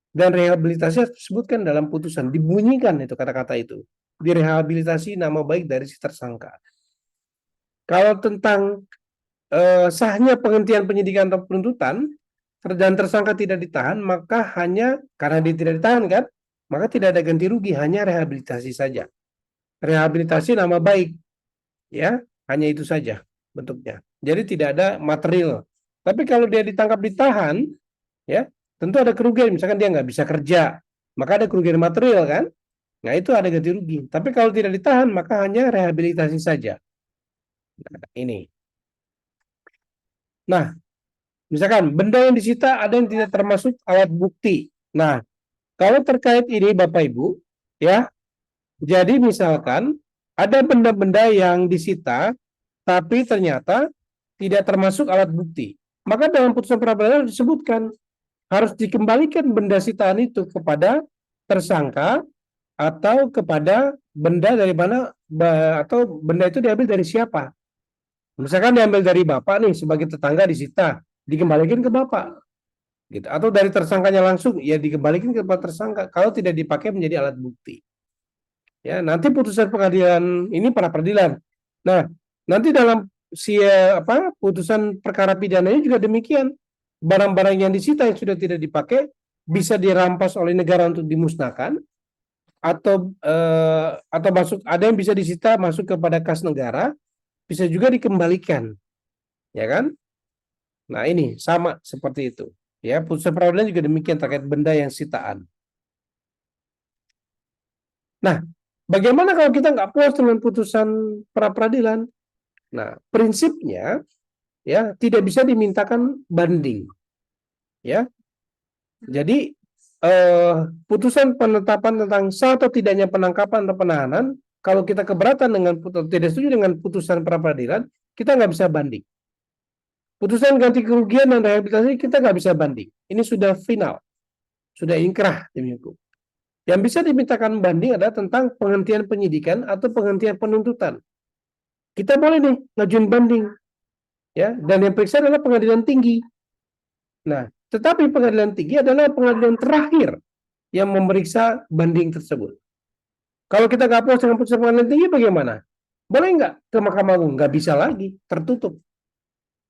Dan rehabilitasi harus disebutkan dalam putusan, dibunyikan itu kata-kata itu. Direhabilitasi nama baik dari si tersangka. Kalau tentang sahnya penghentian penyidikan atau penuntutan dan tersangka tidak ditahan, maka hanya karena dia tidak ditahan kan, maka tidak ada ganti rugi, hanya rehabilitasi saja. Rehabilitasi nama baik, ya, hanya itu saja bentuknya. Jadi tidak ada material. Tapi kalau dia ditangkap ditahan, ya, tentu ada kerugian. Misalkan dia nggak bisa kerja, maka ada kerugian material kan. Nah itu ada ganti rugi. Tapi kalau tidak ditahan, maka hanya rehabilitasi saja. Nah, ini. Nah, misalkan benda yang disita ada yang tidak termasuk alat bukti. Nah, Kalau terkait ini Bapak Ibu, ya, jadi misalkan ada benda-benda yang disita, tapi ternyata tidak termasuk alat bukti. Maka dalam putusan pra peradilan disebutkan harus dikembalikan benda sitaan itu kepada tersangka atau kepada benda dari mana atau benda itu diambil dari siapa. Misalkan diambil dari bapak nih sebagai tetangga disita, dikembalikan ke bapak. Gitu. Atau dari tersangkanya langsung, ya dikembalikan kepada tersangka kalau tidak dipakai menjadi alat bukti. Ya, nanti putusan pengadilan ini para peradilan. Nah, nanti dalam putusan perkara pidananya juga demikian. Barang-barang yang disita yang sudah tidak dipakai bisa dirampas oleh negara untuk dimusnahkan atau masuk ada yang bisa disita masuk kepada kas negara, bisa juga dikembalikan, ya kan? Nah, ini sama seperti itu. Ya, putusan peradilan juga demikian terkait benda yang sitaan. Nah, bagaimana kalau kita nggak puas dengan putusan pra peradilan? Nah, prinsipnya ya tidak bisa dimintakan banding. Ya, jadi putusan penetapan tentang sah atau tidaknya penangkapan atau penahanan, kalau kita keberatan dengan tidak setuju dengan putusan pra peradilan, kita nggak bisa banding. Putusan ganti kerugian dan rehabilitasi kita nggak bisa banding. Ini sudah final, sudah inkrah demi hukum. Yang bisa dimintakan banding adalah tentang penghentian penyidikan atau penghentian penuntutan. Kita boleh nih ngajuin banding, ya. Dan yang periksa adalah pengadilan tinggi. Nah, tetapi pengadilan tinggi adalah pengadilan terakhir yang memeriksa banding tersebut. Kalau kita nggak puas dengan putusan pengadilan tinggi, bagaimana? Boleh nggak ke Mahkamah Agung? Nggak bisa lagi, tertutup.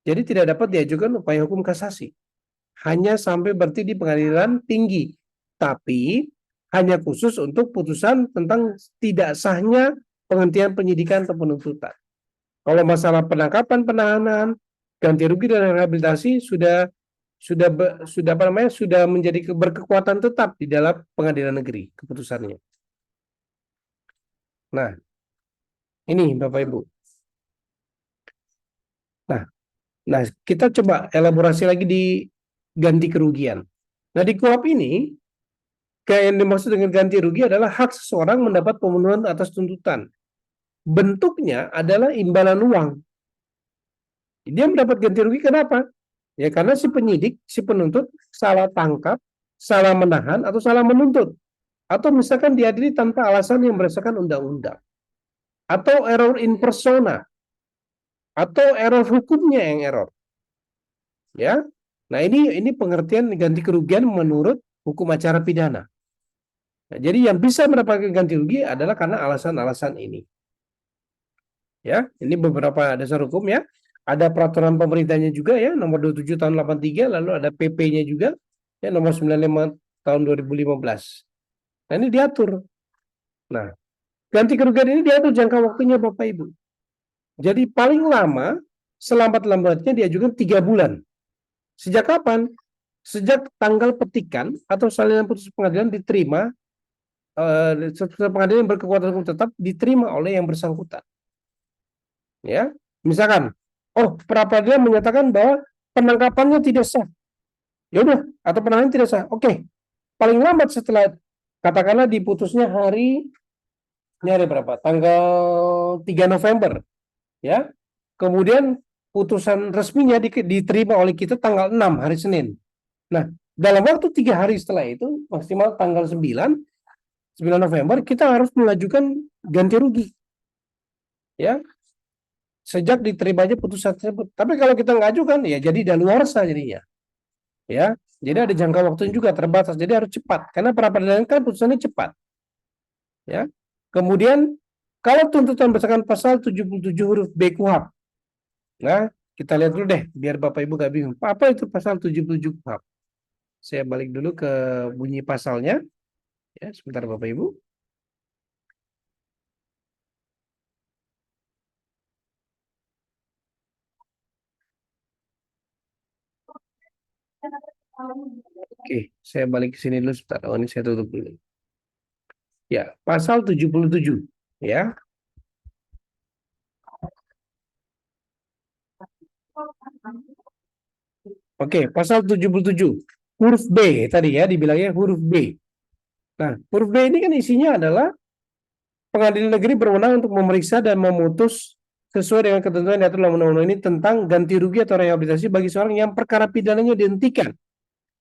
Jadi tidak dapat diajukan upaya hukum kasasi. Hanya sampai berhenti di pengadilan tinggi. Tapi hanya khusus untuk putusan tentang tidak sahnya penghentian penyidikan atau penuntutan. Kalau masalah penangkapan, penahanan, ganti rugi dan rehabilitasi sudah menjadi berkekuatan tetap di dalam pengadilan negeri keputusannya. Nah, ini Bapak Ibu. Nah, kita coba elaborasi lagi di ganti kerugian. Nah, di KUHP ini yang dimaksud dengan ganti rugi adalah hak seseorang mendapat pemenuhan atas tuntutan. Bentuknya adalah imbalan uang. Dia mendapat ganti rugi kenapa? Ya karena si penyidik, si penuntut salah tangkap, salah menahan, atau salah menuntut. Atau misalkan diadili tanpa alasan yang berdasarkan undang-undang. Atau error in persona. Atau error hukumnya yang error. Ya. Nah, ini pengertian ganti kerugian menurut hukum acara pidana. Nah, jadi yang bisa mendapatkan ganti rugi adalah karena alasan-alasan ini. Ya, ini beberapa dasar hukum ya. Ada peraturan pemerintahnya juga ya, nomor 27 tahun 83, lalu ada PP-nya juga ya nomor 95 tahun 2015. Nah, ini diatur. Nah, ganti kerugian ini diatur jangka waktunya Bapak Ibu. Jadi paling lama selambat-lambatnya diajukan 3 bulan. Sejak kapan? Sejak tanggal petikan atau salinan putusan pengadilan diterima, pengadilan yang berkekuatan hukum tetap diterima oleh yang bersangkutan. Ya, misalkan, pra peradilan menyatakan bahwa penangkapannya tidak sah. Ya udah, atau penahanan tidak sah. Oke. Paling lambat setelah katakanlah diputusnya hari berapa? Tanggal 3 November, ya. Kemudian putusan resminya diterima oleh kita tanggal 6 hari Senin. Nah, dalam waktu 3 hari setelah itu, maksimal tanggal 9 November, kita harus mengajukan ganti rugi. Ya, sejak diterimanya putusan tersebut. Tapi kalau kita nggak ajukan, ya jadi daluarsa jadinya. Ya, jadi ada jangka waktunya juga terbatas. Jadi harus cepat, karena pra peradilan kan putusannya cepat. Ya, kemudian kalau tuntutan berdasarkan pasal 77 huruf B KUHP, nah kita lihat dulu deh, biar Bapak Ibu nggak bingung. Apa itu pasal 77 KUHP? Saya balik dulu ke bunyi pasalnya. Ya, sebentar Bapak Ibu. Oke, saya balik ke sini dulu sebentar. Oh, ini saya tutup dulu. Ya, pasal 77. Ya. Oke, pasal 77. Huruf B tadi ya, dibilangnya huruf B. Nah, huruf B ini kan isinya adalah pengadilan negeri berwenang untuk memeriksa dan memutus sesuai dengan ketentuan yang diatur dalam undang-undang ini tentang ganti rugi atau rehabilitasi bagi seorang yang perkara pidananya dihentikan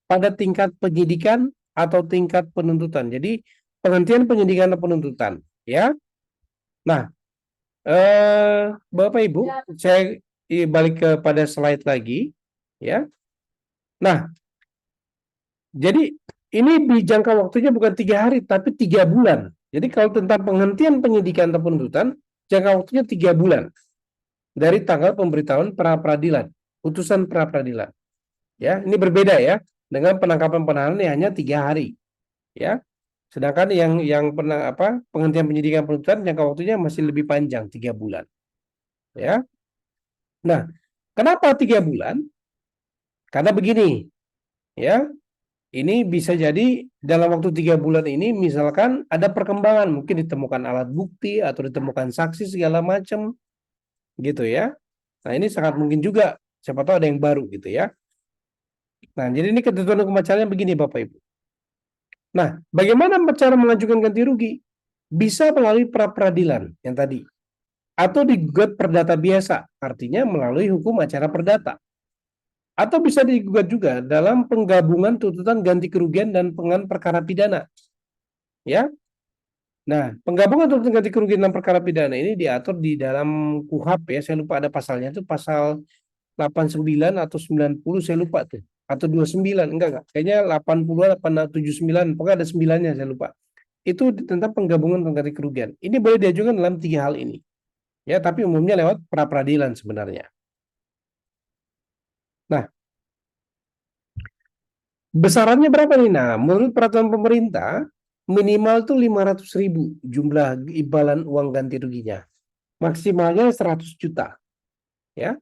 pada tingkat penyidikan atau tingkat penuntutan. Jadi penghentian penyidikan atau penuntutan, ya. Nah, Bapak Ibu, saya balik kepada slide lagi, ya. Nah, jadi ini di jangka waktunya bukan 3 hari, tapi 3 bulan. Jadi kalau tentang penghentian penyidikan atau penuntutan, jangka waktunya 3 bulan dari tanggal pemberitahuan pra peradilan, putusan pra peradilan. Ya, ini berbeda ya dengan penangkapan penahanan yang hanya 3 hari. Ya, sedangkan yang pernah penghentian penyidikan penuntutan jangka waktunya masih lebih panjang 3 bulan. Ya, nah kenapa 3 bulan? Karena begini, ya. Ini bisa jadi dalam waktu 3 bulan ini misalkan ada perkembangan, mungkin ditemukan alat bukti atau ditemukan saksi segala macam gitu ya. Nah ini sangat mungkin juga, siapa tahu ada yang baru gitu ya. Nah jadi ini ketentuan hukum acaranya begini Bapak Ibu. Nah bagaimana cara mengajukan ganti rugi? Bisa melalui pra peradilan yang tadi. Atau digugat perdata biasa, artinya melalui hukum acara perdata. Atau bisa digugat juga dalam penggabungan tuntutan ganti kerugian dan pengen perkara pidana. Ya, nah, penggabungan tuntutan ganti kerugian dalam perkara pidana ini diatur di dalam KUHP ya, saya lupa ada pasalnya itu pasal 89 atau 90 saya lupa tuh. Atau 29, enggak. Kayaknya 80 atau 79, pokoknya ada 9-nya saya lupa. Itu tentang penggabungan ganti kerugian. Ini boleh diajukan dalam 3 hal ini. Ya, tapi umumnya lewat pra peradilan sebenarnya. Nah, besarannya berapa nih? Nah, menurut peraturan pemerintah minimal tuh 500.000 jumlah imbalan uang ganti ruginya. Maksimalnya 100 juta. Ya.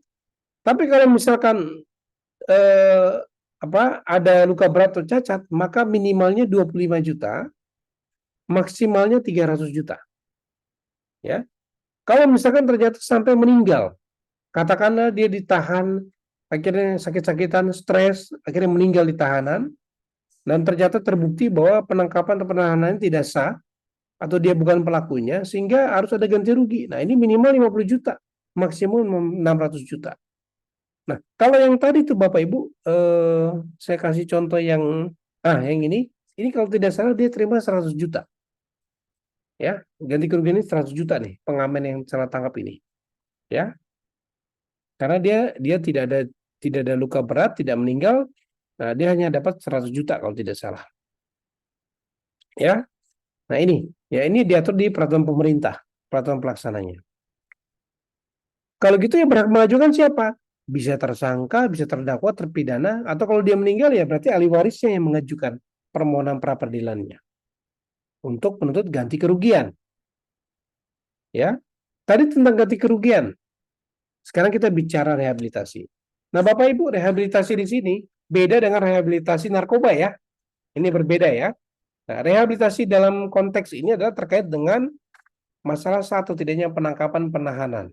Tapi kalau misalkan eh, ada luka berat atau cacat, maka minimalnya 25 juta, maksimalnya 300 juta. Ya. Kalau misalkan ternyata sampai meninggal, katakanlah dia ditahan, akhirnya sakit-sakitan, stres, akhirnya meninggal di tahanan, dan ternyata terbukti bahwa penangkapan atau penahanan tidak sah, atau dia bukan pelakunya, sehingga harus ada ganti rugi. Nah ini minimal 50 juta, maksimum 600 juta. Nah, kalau yang tadi tuh Bapak Ibu, saya kasih contoh yang ini kalau tidak salah dia terima 100 juta. Ya, ganti kerugian ini 100 juta nih, pengamen yang salah tangkap ini. Ya, karena dia tidak ada luka berat, tidak meninggal, nah dia hanya dapat 100 juta kalau tidak salah. Ya, nah ini diatur di peraturan pemerintah, peraturan pelaksananya. Kalau gitu yang berhak mengajukan siapa? Bisa tersangka, bisa terdakwa, terpidana, atau kalau dia meninggal ya berarti ahli warisnya yang mengajukan permohonan pra peradilannya untuk menuntut ganti kerugian. Ya, tadi tentang ganti kerugian. Sekarang kita bicara rehabilitasi. Nah, Bapak Ibu, rehabilitasi di sini beda dengan rehabilitasi narkoba ya. Ini berbeda ya. Nah, rehabilitasi dalam konteks ini adalah terkait dengan masalah satu tidaknya penangkapan penahanan.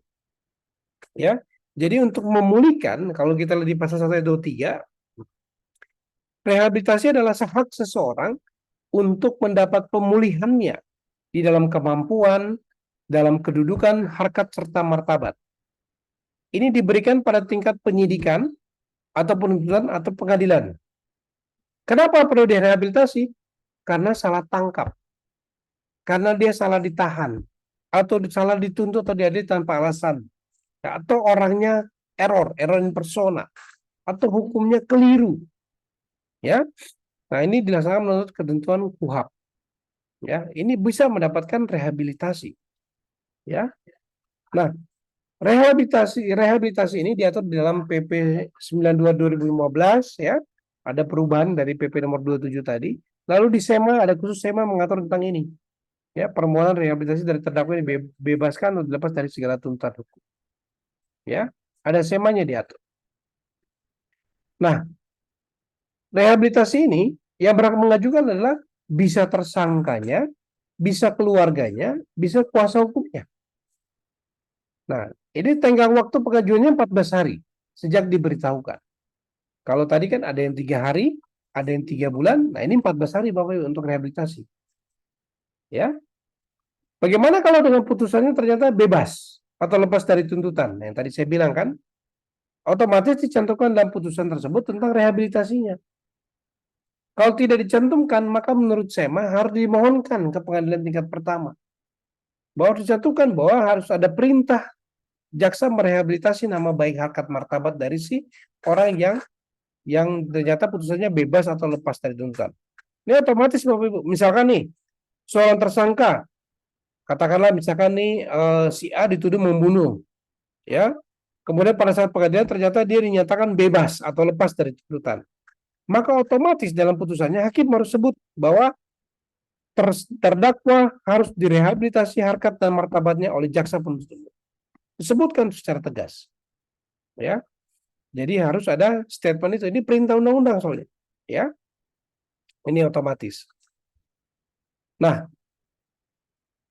Ya. Jadi untuk memulihkan, kalau kita lihat di pasal 1 ayat 23, rehabilitasi adalah hak seseorang untuk mendapat pemulihannya di dalam kemampuan, dalam kedudukan, harkat, serta martabat. Ini diberikan pada tingkat penyidikan, atau penuntutan, atau pengadilan. Kenapa perlu direhabilitasi? Karena salah tangkap. Karena dia salah ditahan. Atau salah dituntut atau diadili tanpa alasan. Atau orangnya error in persona. Atau hukumnya keliru. Ya, nah ini dilaksanakan menurut ketentuan KUHP. Ya, ini bisa mendapatkan rehabilitasi. Ya, nah rehabilitasi ini diatur di dalam PP 92 2015 ya. Ada perubahan dari PP nomor 27 tadi. Lalu di SEMA ada khusus SEMA mengatur tentang ini. Ya, permohonan rehabilitasi dari terdakwa ini bebaskan atau dilepas dari segala tuntutan hukum. Ya, ada SEMA-nya diatur. Nah, rehabilitasi ini yang berhak mengajukan adalah bisa tersangkanya, bisa keluarganya, bisa kuasa hukumnya. Nah, ini tenggang waktu pengajuannya 14 hari sejak diberitahukan. Kalau tadi kan ada yang 3 hari, ada yang 3 bulan, nah ini 14 hari Bapak Ibu untuk rehabilitasi. Ya, bagaimana kalau dengan putusannya ternyata bebas atau lepas dari tuntutan? Nah, yang tadi saya bilang kan, otomatis dicantumkan dalam putusan tersebut tentang rehabilitasinya. Kalau tidak dicantumkan, maka menurut saya harus dimohonkan ke pengadilan tingkat pertama bahwa dicantumkan bahwa harus ada perintah jaksa merehabilitasi nama baik harkat martabat dari si orang yang ternyata putusannya bebas atau lepas dari tuntutan. Ini otomatis Bapak Ibu. Misalkan nih, seorang tersangka, katakanlah misalkan nih si A dituduh membunuh, ya. Kemudian pada saat pengadilan ternyata dia dinyatakan bebas atau lepas dari tuntutan. Maka otomatis dalam putusannya hakim harus sebut bahwa terdakwa harus direhabilitasi harkat dan martabatnya oleh jaksa penuntut umum. Disebutkan secara tegas. Ya. Jadi harus ada statement itu. Ini perintah undang-undang soalnya. Ya. Ini otomatis. Nah,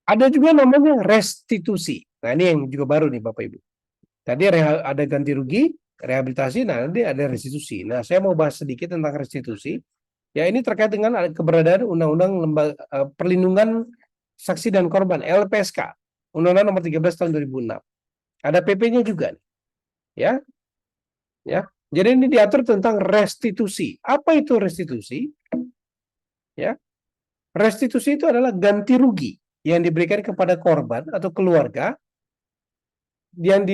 ada juga namanya restitusi. Nah, ini yang juga baru nih Bapak Ibu. Tadi ada ganti rugi, rehabilitasi, nah nanti ada restitusi. Nah, saya mau bahas sedikit tentang restitusi. Ya, ini terkait dengan keberadaan Undang-Undang Perlindungan Saksi dan Korban, LPSK. Undang-Undang Nomor 13 Tahun 2006. Ada PP-nya juga. Ya. Ya. Jadi ini diatur tentang restitusi. Apa itu restitusi? Ya. Restitusi itu adalah ganti rugi yang diberikan kepada korban atau keluarga yang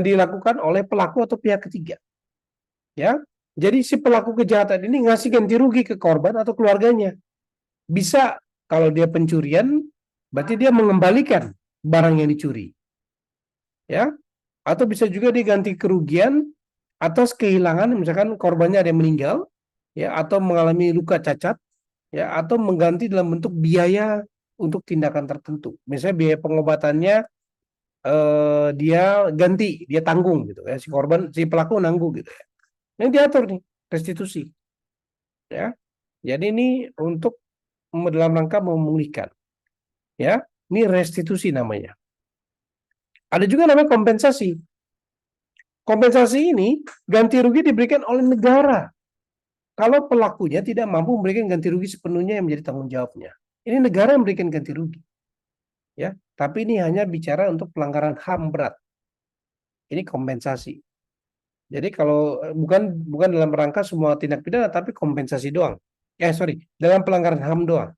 dilakukan oleh pelaku atau pihak ketiga. Ya. Jadi si pelaku kejahatan ini ngasih ganti rugi ke korban atau keluarganya. Bisa kalau dia pencurian, berarti dia mengembalikan barang yang dicuri. Ya. Atau bisa juga diganti kerugian atas kehilangan, misalkan korbannya ada yang meninggal, ya, atau mengalami luka cacat, ya, atau mengganti dalam bentuk biaya untuk tindakan tertentu. Misalnya biaya pengobatannya dia ganti, dia tanggung gitu ya, si pelaku nanggung gitu ya. Ini diatur nih restitusi, ya. Jadi ini untuk dalam rangka memulihkan, ya. Ini restitusi namanya. Ada juga namanya kompensasi. Kompensasi ini ganti rugi diberikan oleh negara kalau pelakunya tidak mampu memberikan ganti rugi sepenuhnya yang menjadi tanggung jawabnya. Ini negara yang memberikan ganti rugi, ya. Tapi ini hanya bicara untuk pelanggaran HAM berat. Ini kompensasi. Jadi kalau bukan dalam rangka semua tindak pidana, tapi kompensasi doang. Dalam pelanggaran HAM doang.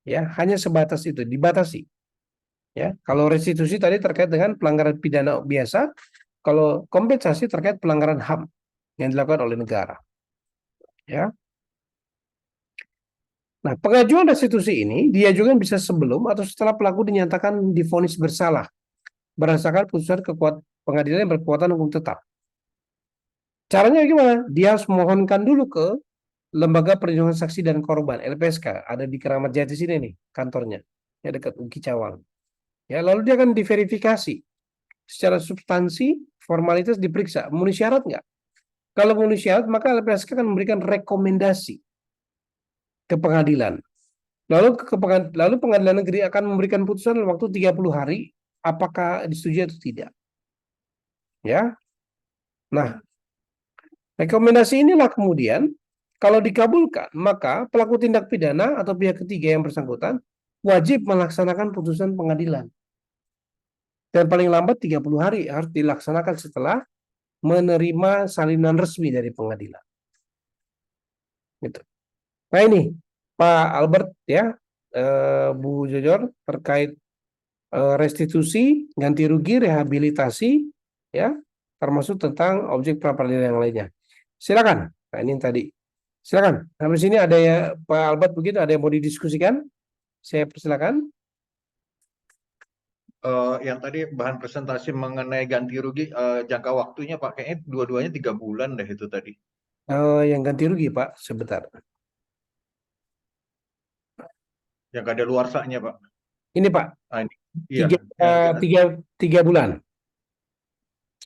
Ya, hanya sebatas itu, dibatasi. Ya, kalau restitusi tadi terkait dengan pelanggaran pidana biasa, kalau kompensasi terkait pelanggaran HAM yang dilakukan oleh negara. Ya. Nah, pengajuan restitusi ini dia juga bisa sebelum atau setelah pelaku dinyatakan divonis bersalah berdasarkan putusan pengadilan yang berkekuatan hukum tetap. Caranya gimana? Dia harus mohonkan dulu ke Lembaga Perlindungan Saksi dan Korban (LPSK), ada di Keramat Jati sini nih kantornya, ya dekat UGI Cawang. Ya, lalu dia akan diverifikasi secara substansi, formalitas diperiksa, memenuhi syarat nggak? Kalau memenuhi syarat, maka LPSK akan memberikan rekomendasi ke pengadilan. Lalu pengadilan negeri akan memberikan putusan dalam waktu 30 hari, apakah disetujui atau tidak. Ya. Nah, rekomendasi inilah kemudian kalau dikabulkan, maka pelaku tindak pidana atau pihak ketiga yang bersangkutan wajib melaksanakan putusan pengadilan. Dan paling lambat 30 hari harus dilaksanakan setelah menerima salinan resmi dari pengadilan. Gitu. Nah ini Pak Albert ya, Bu Jojor terkait restitusi, ganti rugi, rehabilitasi, ya, termasuk tentang objek pra peradilan yang lainnya. Silakan. Nah ini tadi. Silakan. Sampai sini ada ya Pak Albert begitu, ada yang mau didiskusikan? Saya persilakan. Yang tadi bahan presentasi mengenai ganti rugi, jangka waktunya Pak, kayaknya dua-duanya 3 bulan deh itu tadi. Yang ganti rugi Pak, sebentar. Yang ada luarsanya Pak. Ini Pak, Nah, ini. Iya. tiga bulan.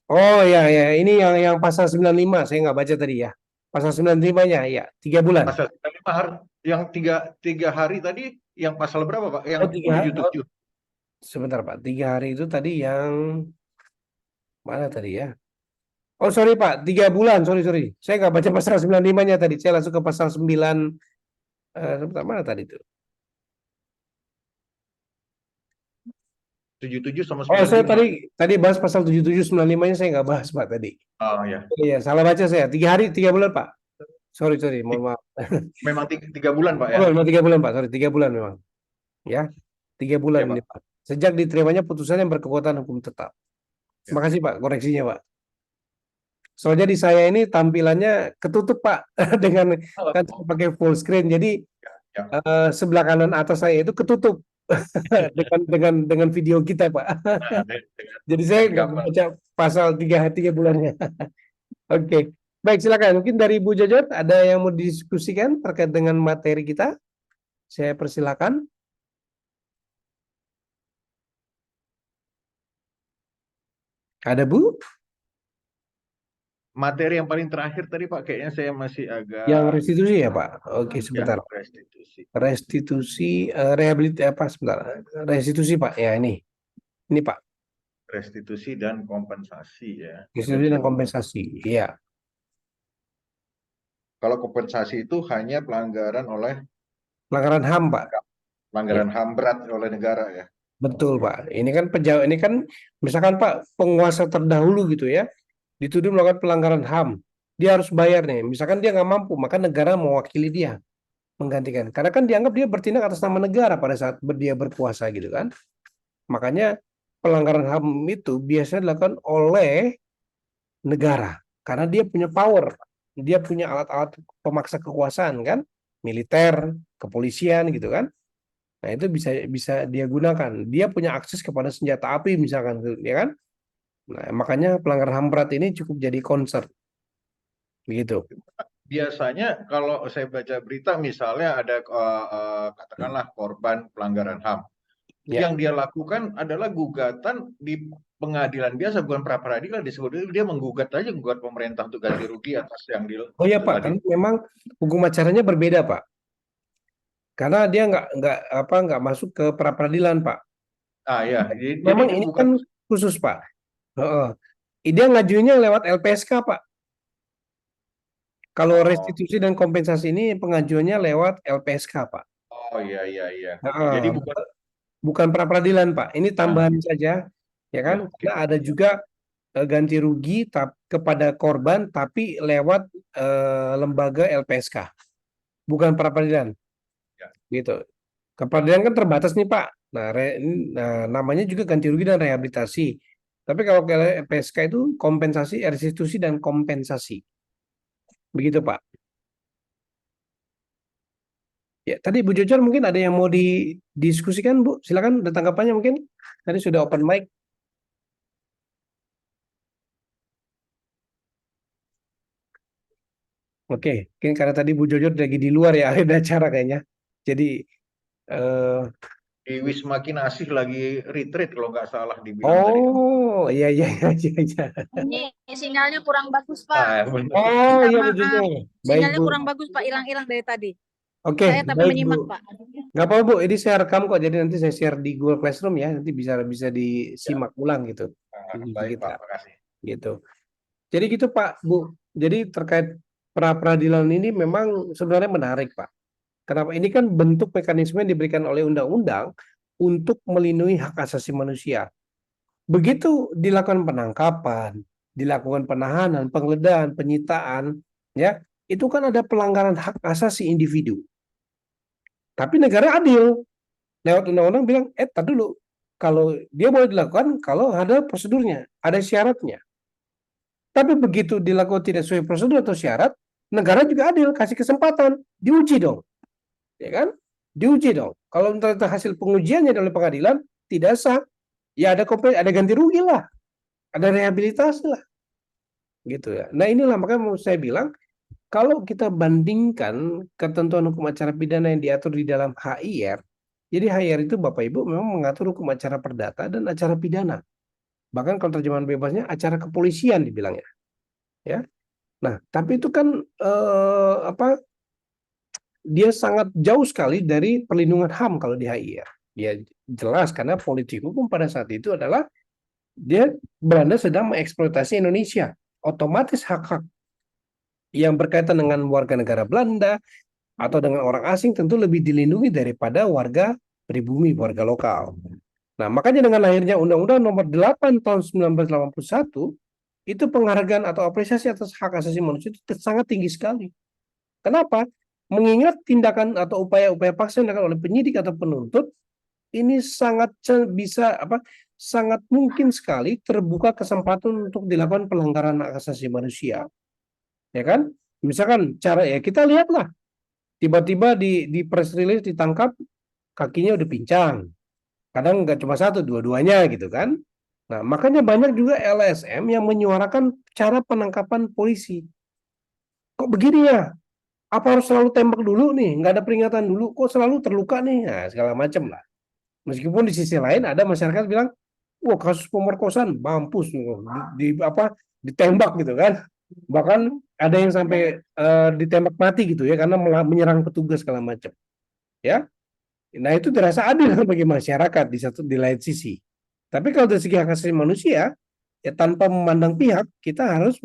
Oh ya ya, ini yang pasal 95 saya nggak baca tadi ya. Pasal 95-nya ya, 3 bulan. Pasal 5 hari, yang tiga hari tadi, yang pasal berapa Pak? Yang Oh, 77. sebentar Pak, 3 hari itu tadi yang mana tadi ya? Oh sorry Pak, 3 bulan, sorry. Saya nggak baca pasal 95-nya tadi, saya langsung ke pasal 9, sebentar, mana tadi itu? 77 sama Oh, saya 95. tadi bahas pasal 7795-nya saya nggak bahas, Pak, tadi. Oh ya, Iya, salah baca saya. 3 bulan, Pak. Sorry, mohon maaf. memang 3 bulan Pak Oh, ya? memang 3 bulan, Pak. Sorry, 3 bulan memang. Ya, 3 bulan Ya ini, Pak. Pak. Sejak diterimanya putusan yang berkekuatan hukum tetap. Ya. Makasih, Pak, koreksinya, Pak. Soalnya di saya ini tampilannya ketutup, Pak, dengan Oh, kan saya pakai full screen. Jadi ya. sebelah kanan atas saya itu ketutup dengan video kita, Pak. Nah, Jadi saya dengan nggak gambar. baca pasal 3 bulannya. Oke, baik, silakan. Mungkin dari Bu Jojot ada yang mau didiskusikan terkait dengan materi kita. Saya persilakan. Ada, Bu? Materi yang paling terakhir tadi Pak, kayaknya saya masih Yang agak restitusi ya, Pak? Oke, ya sebentar. restitusi. Restitusi, rehabilitasi apa? Sebentar. Restitusi, Pak. Ya, ini. Ini, Pak. Restitusi dan kompensasi ya. Saya Restitusi bisa dan buka. kompensasi. Iya. Kalau kompensasi itu hanya pelanggaran oleh Pelanggaran HAM, Pak. Ya, pelanggaran HAM berat oleh negara ya. betul, Pak. Ini kan misalkan, Pak, penguasa terdahulu gitu ya, dituduh melakukan pelanggaran HAM. Dia harus bayar nih. Misalkan dia nggak mampu, maka negara mewakili dia menggantikan. Karena kan dianggap dia bertindak atas nama negara pada saat dia berkuasa gitu kan. Makanya pelanggaran HAM itu biasanya dilakukan oleh negara karena dia punya power, dia punya alat-alat pemaksa kekuasaan kan, militer, kepolisian gitu kan. Nah, itu bisa bisa dia gunakan. Dia punya akses kepada senjata api misalkan, ya kan? Nah, makanya pelanggaran HAM berat ini cukup jadi concern, begitu. Biasanya kalau saya baca berita misalnya ada katakanlah korban pelanggaran HAM. Ya. Yang dia lakukan adalah gugatan di pengadilan biasa, bukan pra peradilan. Disebut itu dia menggugat aja, menggugat pemerintah untuk ganti rugi atas yang Oh ya, Pak, telah di. karena memang hukum acaranya berbeda, Pak. Karena dia nggak masuk ke pra peradilan, Pak. Ah ya, jadi Memang dia ini bukan. kan khusus, Pak. Heeh. Dia ngajuinnya lewat LPSK, Pak. Kalau Oh, restitusi dan kompensasi ini pengajuannya lewat LPSK, Pak. oh iya iya iya. Jadi Heeh. bukan. Bukan pra peradilan, Pak. Ini Ah, tambahan saja, ya kan? ya, Karena oke. ada juga ganti rugi kepada korban, tapi lewat lembaga LPSK, bukan pra peradilan, Ya. gitu. Keperadilan kan terbatas nih, Pak. Nah, namanya juga ganti rugi dan rehabilitasi. Tapi kalau ke LPSK itu kompensasi, restitusi dan kompensasi. Begitu, Pak. Ya, tadi Bu Jojor mungkin ada yang mau didiskusikan, Bu. Silakan ada tanggapannya mungkin. Tadi sudah open mic. Oke, mungkin karena tadi Bu Jojor lagi di luar ya, ada acara kayaknya. Jadi, eh Di Wisma Kinasih lagi retreat kalau nggak salah dibilang tadi. oh, iya, iya, iya, iya, iya. Ini sinyalnya kurang bagus, Pak. Ah, benar. Oh, Minta iya Bu maaf. Jojor. Baik, Sinyalnya Bu. kurang bagus, Pak. Hilang-hilang dari tadi. Oke, Saya tapi baik, Bu. menyimak, Pak. Nggak apa-apa, Bu. Ini saya rekam kok. Jadi nanti saya share di Google Classroom ya. Nanti bisa bisa Ya. disimak ulang gitu. Ah, Di baik kita Pak, makasih. gitu. Jadi gitu, Pak, Bu. Jadi terkait pra peradilan ini memang sebenarnya menarik, Pak. Kenapa? Ini kan bentuk mekanisme yang diberikan oleh undang-undang untuk melindungi hak asasi manusia. Begitu dilakukan penangkapan, dilakukan penahanan, penggeledahan, penyitaan, ya, itu kan ada pelanggaran hak asasi individu. Tapi negara adil, lewat undang-undang bilang, tadi dulu, kalau dia boleh dilakukan kalau ada prosedurnya, ada syaratnya. Tapi begitu dilakukan tidak sesuai prosedur atau syarat, negara juga adil, kasih kesempatan, diuji dong, ya kan? Diuji dong. Kalau ternyata hasil pengujiannya oleh pengadilan tidak sah, ya ada ganti rugi lah, ada rehabilitasi lah, gitu ya. Nah, inilah makanya mau saya bilang, kalau kita bandingkan ketentuan hukum acara pidana yang diatur di dalam HIR, jadi HIR itu Bapak Ibu memang mengatur hukum acara perdata dan acara pidana. Bahkan kalau terjemahan bebasnya acara kepolisian dibilangnya, ya. Nah, tapi itu kan dia sangat jauh sekali dari perlindungan HAM kalau di HIR. Ya jelas karena politik hukum pada saat itu adalah dia Belanda sedang mengeksploitasi Indonesia. Otomatis hak-hak yang berkaitan dengan warga negara Belanda atau dengan orang asing tentu lebih dilindungi daripada warga pribumi, warga lokal. Nah, makanya dengan lahirnya Undang-Undang Nomor 8 tahun 1981, itu penghargaan atau apresiasi atas hak asasi manusia itu sangat tinggi sekali. Kenapa? Mengingat tindakan atau upaya-upaya paksa yang dilakukan oleh penyidik atau penuntut ini sangat bisa sangat mungkin sekali terbuka kesempatan untuk dilakukan pelanggaran hak asasi manusia, ya kan? Misalkan cara ya kita lihatlah tiba-tiba di press release ditangkap kakinya udah pincang, kadang nggak cuma satu, dua-duanya gitu kan. Nah, makanya banyak juga LSM yang menyuarakan cara penangkapan polisi. Kok begini ya? Apa harus selalu tembak dulu nih? Nggak ada peringatan dulu? Kok selalu terluka nih? Nah, segala macam lah. Meskipun di sisi lain ada masyarakat bilang, wah kasus pemerkosaan mampus ditembak gitu kan. Bahkan ada yang sampai ditembak mati gitu ya karena menyerang petugas segala macam. Ya. Nah, itu terasa adil bagi masyarakat di lain sisi. Tapi kalau dari segi hak asasi manusia, ya tanpa memandang pihak, kita harus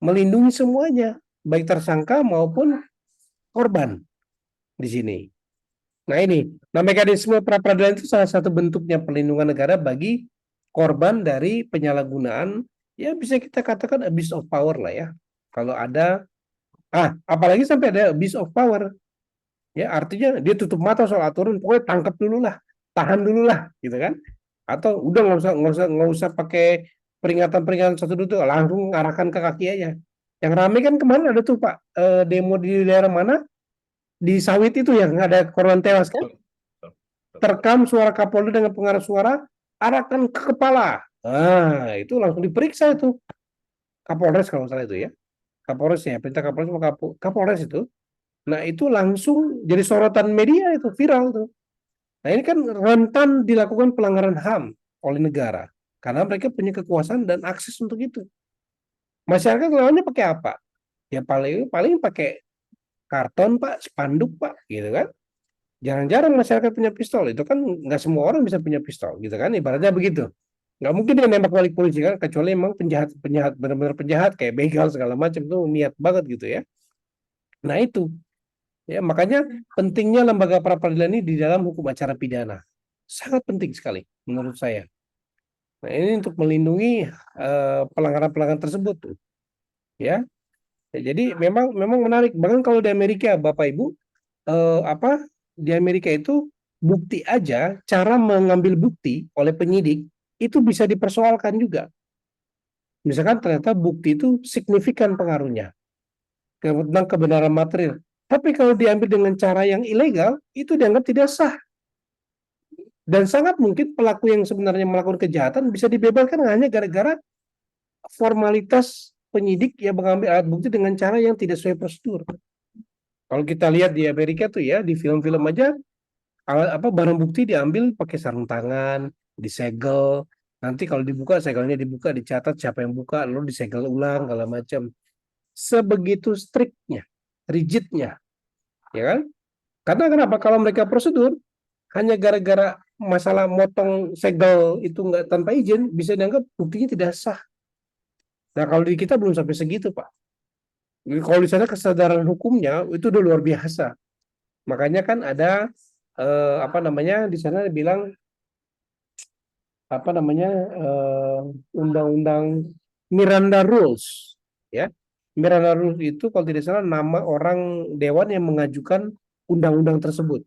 melindungi semuanya, baik tersangka maupun korban di sini. Nah ini, nah mekanisme pra peradilan itu salah satu bentuknya perlindungan negara bagi korban dari penyalahgunaan, ya bisa kita katakan abuse of power lah ya. Kalau ada, apalagi sampai ada abuse of power, ya artinya dia tutup mata soal aturan, pokoknya tangkap dulu lah, tahan dulu lah, gitu kan? Atau udah nggak usah pakai peringatan-peringatan satu dulu, langsung arahkan ke kaki aja. Yang rame kan kemarin ada tuh Pak, demo di daerah mana? Di Sawit itu yang ada korban tewas kan? Terekam suara Kapolri dengan pengeras suara, arahkan ke kepala. Nah, itu langsung diperiksa itu. Kapolres kalau salah itu ya. Kapolres ya, perintah Kapolres sama Kapolres itu. Nah, itu langsung jadi sorotan media itu, viral tuh. Nah, ini kan rentan dilakukan pelanggaran HAM oleh negara. Karena mereka punya kekuasaan dan akses untuk itu. Masyarakat lawannya pakai apa? Ya paling paling pakai karton Pak, spanduk Pak, gitu kan. Jarang-jarang masyarakat punya pistol. Itu kan nggak semua orang bisa punya pistol, gitu kan? Ibaratnya begitu. Nggak mungkin dia nembak balik polisi kan, kecuali emang penjahat benar-benar penjahat kayak begal segala macam tuh niat banget gitu ya. Nah itu ya makanya pentingnya lembaga pra peradilan ini di dalam hukum acara pidana sangat penting sekali menurut saya. Nah ini untuk melindungi pelanggaran-pelanggaran tersebut tuh, ya. Jadi memang menarik. Bahkan kalau di Amerika, Bapak Ibu, di Amerika itu bukti aja, cara mengambil bukti oleh penyidik itu bisa dipersoalkan juga. Misalkan ternyata bukti itu signifikan pengaruhnya tentang kebenaran material. Tapi kalau diambil dengan cara yang ilegal, itu dianggap tidak sah. Dan sangat mungkin pelaku yang sebenarnya melakukan kejahatan bisa dibebaskan hanya gara-gara formalitas penyidik yang mengambil alat bukti dengan cara yang tidak sesuai prosedur. Kalau kita lihat di Amerika tuh ya, di film-film aja barang bukti diambil pakai sarung tangan, disegel. Nanti kalau dibuka, segelnya dibuka, dicatat siapa yang buka, lalu disegel ulang, segala macam. Sebegitu striknya, rigidnya, ya kan? Karena kenapa? Kalau mereka prosedur, hanya gara-gara masalah motong segel itu nggak tanpa izin, bisa dianggap buktinya tidak sah. Nah kalau di kita belum sampai segitu, Pak. Kalau di sana kesadaran hukumnya itu udah luar biasa. Makanya kan ada di sana bilang undang-undang Miranda Rules, ya. Miranda Rules itu kalau tidak salah nama orang dewan yang mengajukan undang-undang tersebut.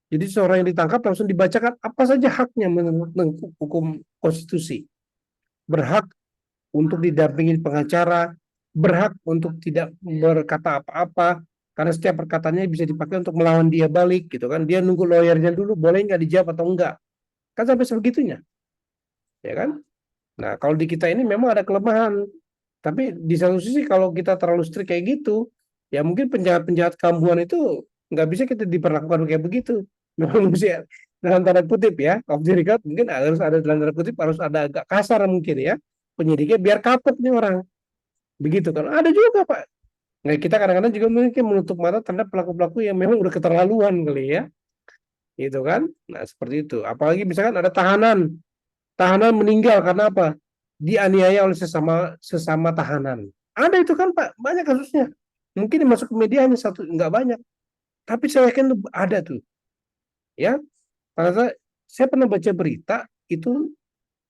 Jadi seorang yang ditangkap langsung dibacakan apa saja haknya menurut hukum konstitusi. Berhak untuk didampingi pengacara, berhak untuk tidak berkata apa-apa, karena setiap perkataannya bisa dipakai untuk melawan dia balik, gitu kan. Dia nunggu lawyernya dulu, boleh nggak dijawab atau enggak. Kan sampai sebegitunya, ya kan. Nah, kalau di kita ini memang ada kelemahan. Tapi di satu sisi kalau kita terlalu strict kayak gitu, ya mungkin penjahat-penjahat kambuhan itu nggak bisa kita diperlakukan kayak begitu. Memang mesti dalam tanda kutip ya, off the record mungkin harus ada dalam tanda kutip, harus ada agak kasar mungkin ya penyidiknya biar kapok nih orang. Begitu kan. Ada juga Pak. Nah, kita kadang-kadang juga mungkin menutup mata terhadap pelaku-pelaku yang memang udah keterlaluan kali ya. Gitu kan. Nah, seperti itu. Apalagi misalkan ada tahanan. Tahanan meninggal karena apa? Dianiaya oleh sesama sesama tahanan. Ada itu kan Pak, banyak kasusnya. Mungkin yang masuk ke media hanya satu, nggak banyak. Tapi saya yakin ada tuh. Ya. Karena saya pernah baca berita itu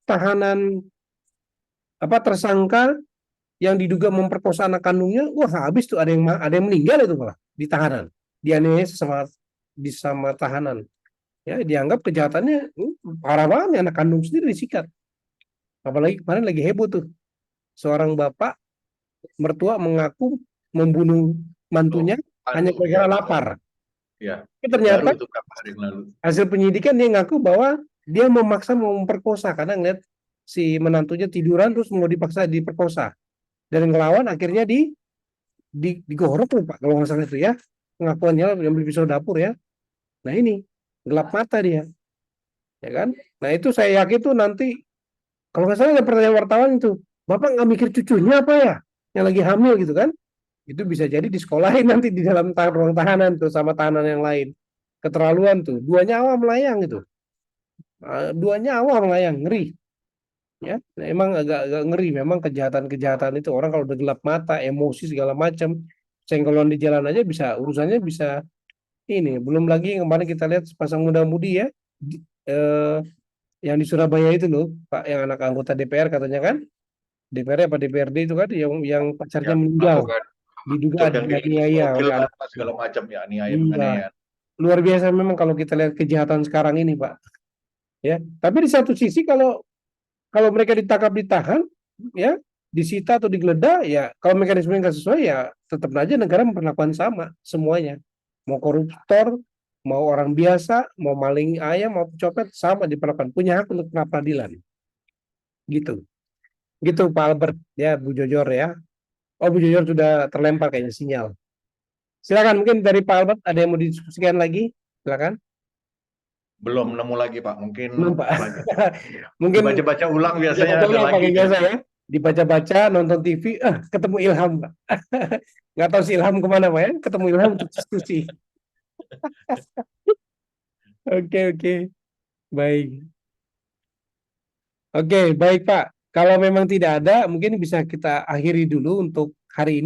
tahanan tersangka yang diduga memperkosa anak kandungnya, wah habis tuh, ada yang meninggal itu malah di tahanan, dianiaya sama tahanan. Ya, dianggap kejahatannya parah banget nih, anak kandung sendiri disikat. Apalagi kemarin lagi heboh tuh, seorang bapak mertua mengaku membunuh mantunya hanya Aduh, gara-gara ya, lapar. ya. Tapi ternyata Baru itu berapa hari yang lalu. hasil penyidikan dia ngaku bahwa dia memaksa mau memperkosa karena ngeliat si menantunya tiduran terus mau dipaksa diperkosa, dan ngelawan akhirnya digorok loh Pak, kalau nggak salah itu ya pengakuannya, yang beli pisau dapur ya. Nah ini gelap mata dia, ya kan. Nah itu saya yakin tuh nanti, kalau nggak salah ada pertanyaan wartawan itu, bapak nggak mikir cucunya apa ya yang lagi hamil gitu kan, itu bisa jadi disekolahin nanti di dalam ruang tahanan tuh sama tahanan yang lain. Keterlaluan tuh, 2 nyawa melayang itu. 2 nyawa melayang, ngeri ya. Nah, emang agak ngeri memang kejahatan-kejahatan itu, orang kalau udah gelap mata, emosi segala macam, senggolan di jalan aja bisa, urusannya bisa ini. Belum lagi yang kemarin kita lihat sepasang muda-mudi ya, yang di Surabaya itu loh Pak, yang anak anggota DPR katanya kan, DPR apa DPRD itu kan, yang pacarnya Ya, meninggal melakukan diduga cok yang dianiaya mobil oleh anak. apa segala macam ya, aniaya Iya, penganiayaan. luar biasa memang kalau kita lihat kejahatan sekarang ini Pak. Ya, tapi di satu sisi kalau kalau mereka ditangkap, ditahan, ya, disita atau digeledah, ya kalau mekanisme nggak sesuai ya tetap aja negara memperlakukan sama semuanya. Mau koruptor, mau orang biasa, mau maling ayam, mau copet, sama diperlakukan. Punya hak untuk pra peradilan. Gitu. Gitu Pak Albert, ya Bu Jojor ya. Oh Bu Jojor sudah terlempar kayaknya sinyal. Silakan, mungkin dari Pak Albert ada yang mau didiskusikan lagi? Silakan. Belum nemu lagi Pak, mungkin Belum Pak. lagi. Mungkin Baca-baca ulang ya biasanya betul ada lah lagi. pakai biasa ya. Dibaca-baca, nonton TV, ketemu Ilham Pak. Nggak tahu si Ilham kemana Pak ya. Ketemu Ilham untuk diskusi. Oke, oke. Baik. Oke, baik Pak. Kalau memang tidak ada, mungkin bisa kita akhiri dulu untuk hari ini.